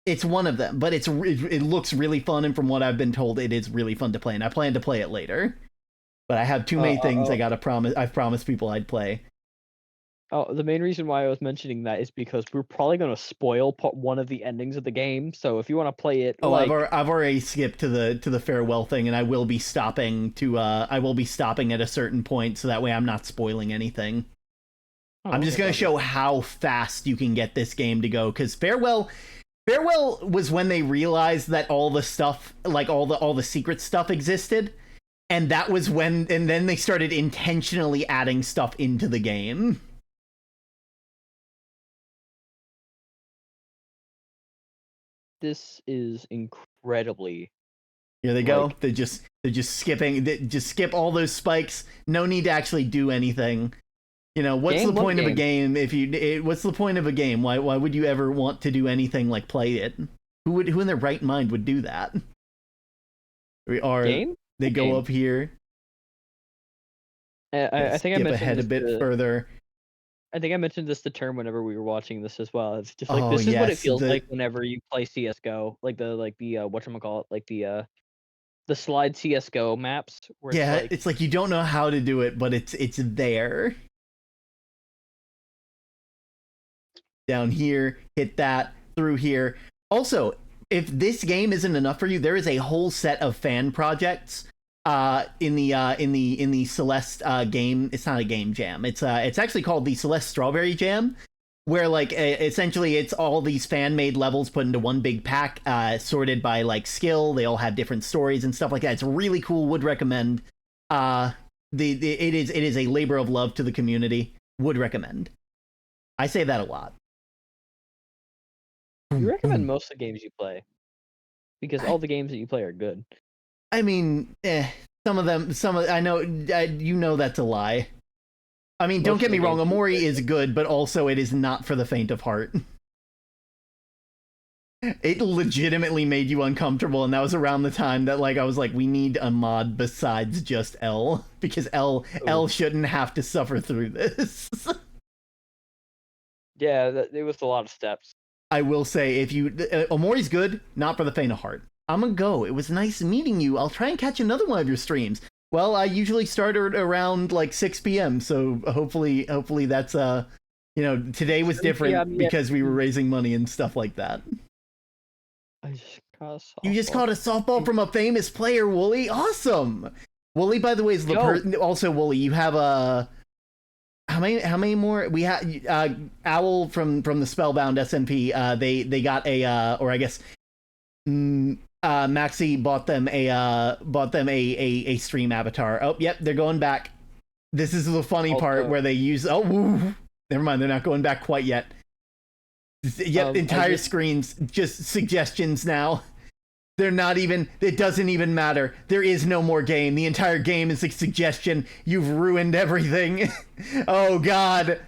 It's one of them, but it looks really fun, and from what I've been told, it is really fun to play, and I plan to play it later. But I have too many things I've promised people I'd play.
Oh, the main reason why I was mentioning that is because we're probably going to spoil one of the endings of the game. So if you want to play it,
I've already skipped to the farewell thing, and I will be stopping at a certain point, so that way I'm not spoiling anything. I'm just gonna show how fast you can get this game to go, because Farewell was when they realized that all the stuff, like all the secret stuff existed, and that was when, and then they started intentionally adding stuff into the game.
This is incredibly.
Here they go. They're just skipping. Just skip all those spikes. No need to actually do anything. You know, what's the point of a game what's the point of a game? Why would you ever want to do anything like play it? Who in their right mind would do that? They go up here.
I think I mentioned
ahead a bit further.
I think I mentioned this to Term whenever we were watching this as well. It's just like this is what it feels like whenever you play CS:GO, like the whatchamacallit, like the slide CS:GO maps. Where
it's like you don't know how to do it, but it's there. Down here, hit that, through here. Also, if this game isn't enough for you, there is a whole set of fan projects in the Celeste game. It's not a game jam. It's actually called the Celeste Strawberry Jam, where like essentially it's all these fan made levels put into one big pack, sorted by like skill. They all have different stories and stuff like that. It's really cool. Would recommend. It is a labor of love to the community. Would recommend. I say that a lot.
You recommend most of the games you play, because all the games that you play are good.
I mean, I know, you know that's a lie. I mean, don't get me wrong, Omori is good, but also it is not for the faint of heart. It legitimately made you uncomfortable, and that was around the time that like I was like, we need a mod besides just L, because L shouldn't have to suffer through this.
Yeah, it was a lot of steps.
I will say, if you Omori's good, not for the faint of heart. I'm gonna go. It was nice meeting you. I'll try and catch another one of your streams. Well, I usually start around like 6 p.m. So hopefully that's today was different because we were raising money and stuff like that. You just caught a softball from a famous player, Wooly. Awesome. Wooly, by the way, is the person. Also, Wooly, you have a. How many more? We have Owl from the Spellbound SMP. They got a or I guess Maxi bought them a stream avatar. Oh, yep, they're going back. This is the funny part where they use never mind, they're not going back quite yet. Yep, entire screens just suggestions now. They're not even, it doesn't even matter. There is no more game. The entire game is a suggestion. You've ruined everything. Oh god.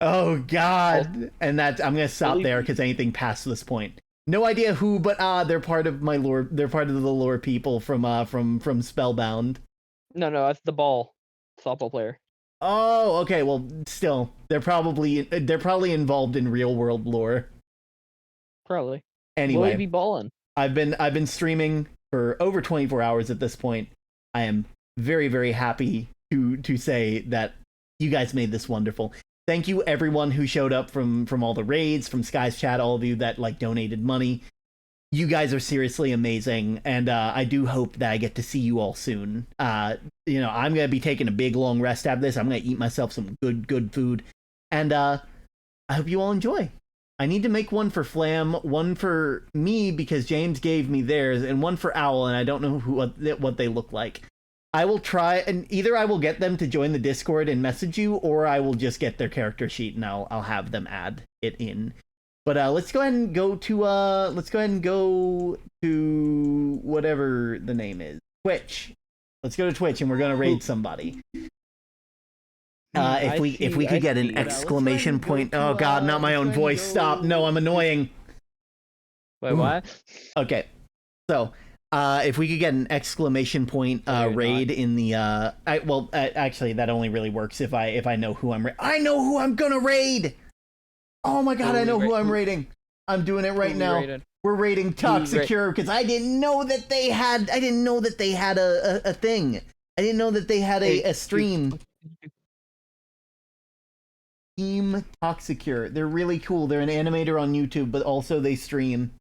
Oh god. And that's, I'm gonna stop there because anything past this point. No idea who, but they're part of my lore. They're part of the lore people from Spellbound.
No, that's the softball player.
Oh, okay. Well, still, they're probably involved in real world lore.
Probably.
Anyway,
be ballin'.
I've been streaming for over 24 hours at this point. I am very, very happy to say that you guys made this wonderful. Thank you everyone who showed up from all the raids, from Sky's chat, all of you that like donated money. You guys are seriously amazing, and I do hope that I get to see you all soon. You know, I'm gonna be taking a big long rest after this. I'm gonna eat myself some good food, and I hope you all enjoy. I need to make one for Flam, one for me because James gave me theirs, and one for Owl, and I don't know what they look like. I will try, and either I will get them to join the Discord and message you, or I will just get their character sheet and I'll have them add it in. But let's go ahead and go to whatever the name is. Twitch. Let's go to Twitch and we're gonna raid somebody. If we could get an exclamation point. Oh god, not my own voice. Stop. No, I'm annoying.
Wait, what?
Okay. So, if we could get an exclamation point raid in the actually that only really works if I know who I know who I'm gonna raid. Oh my god, I know who I'm raiding. I'm doing it right now. We're raiding Toxicure because I didn't know that they had a thing. I didn't know that they had a stream. Team Toxicure. They're really cool. They're an animator on YouTube, but also they stream.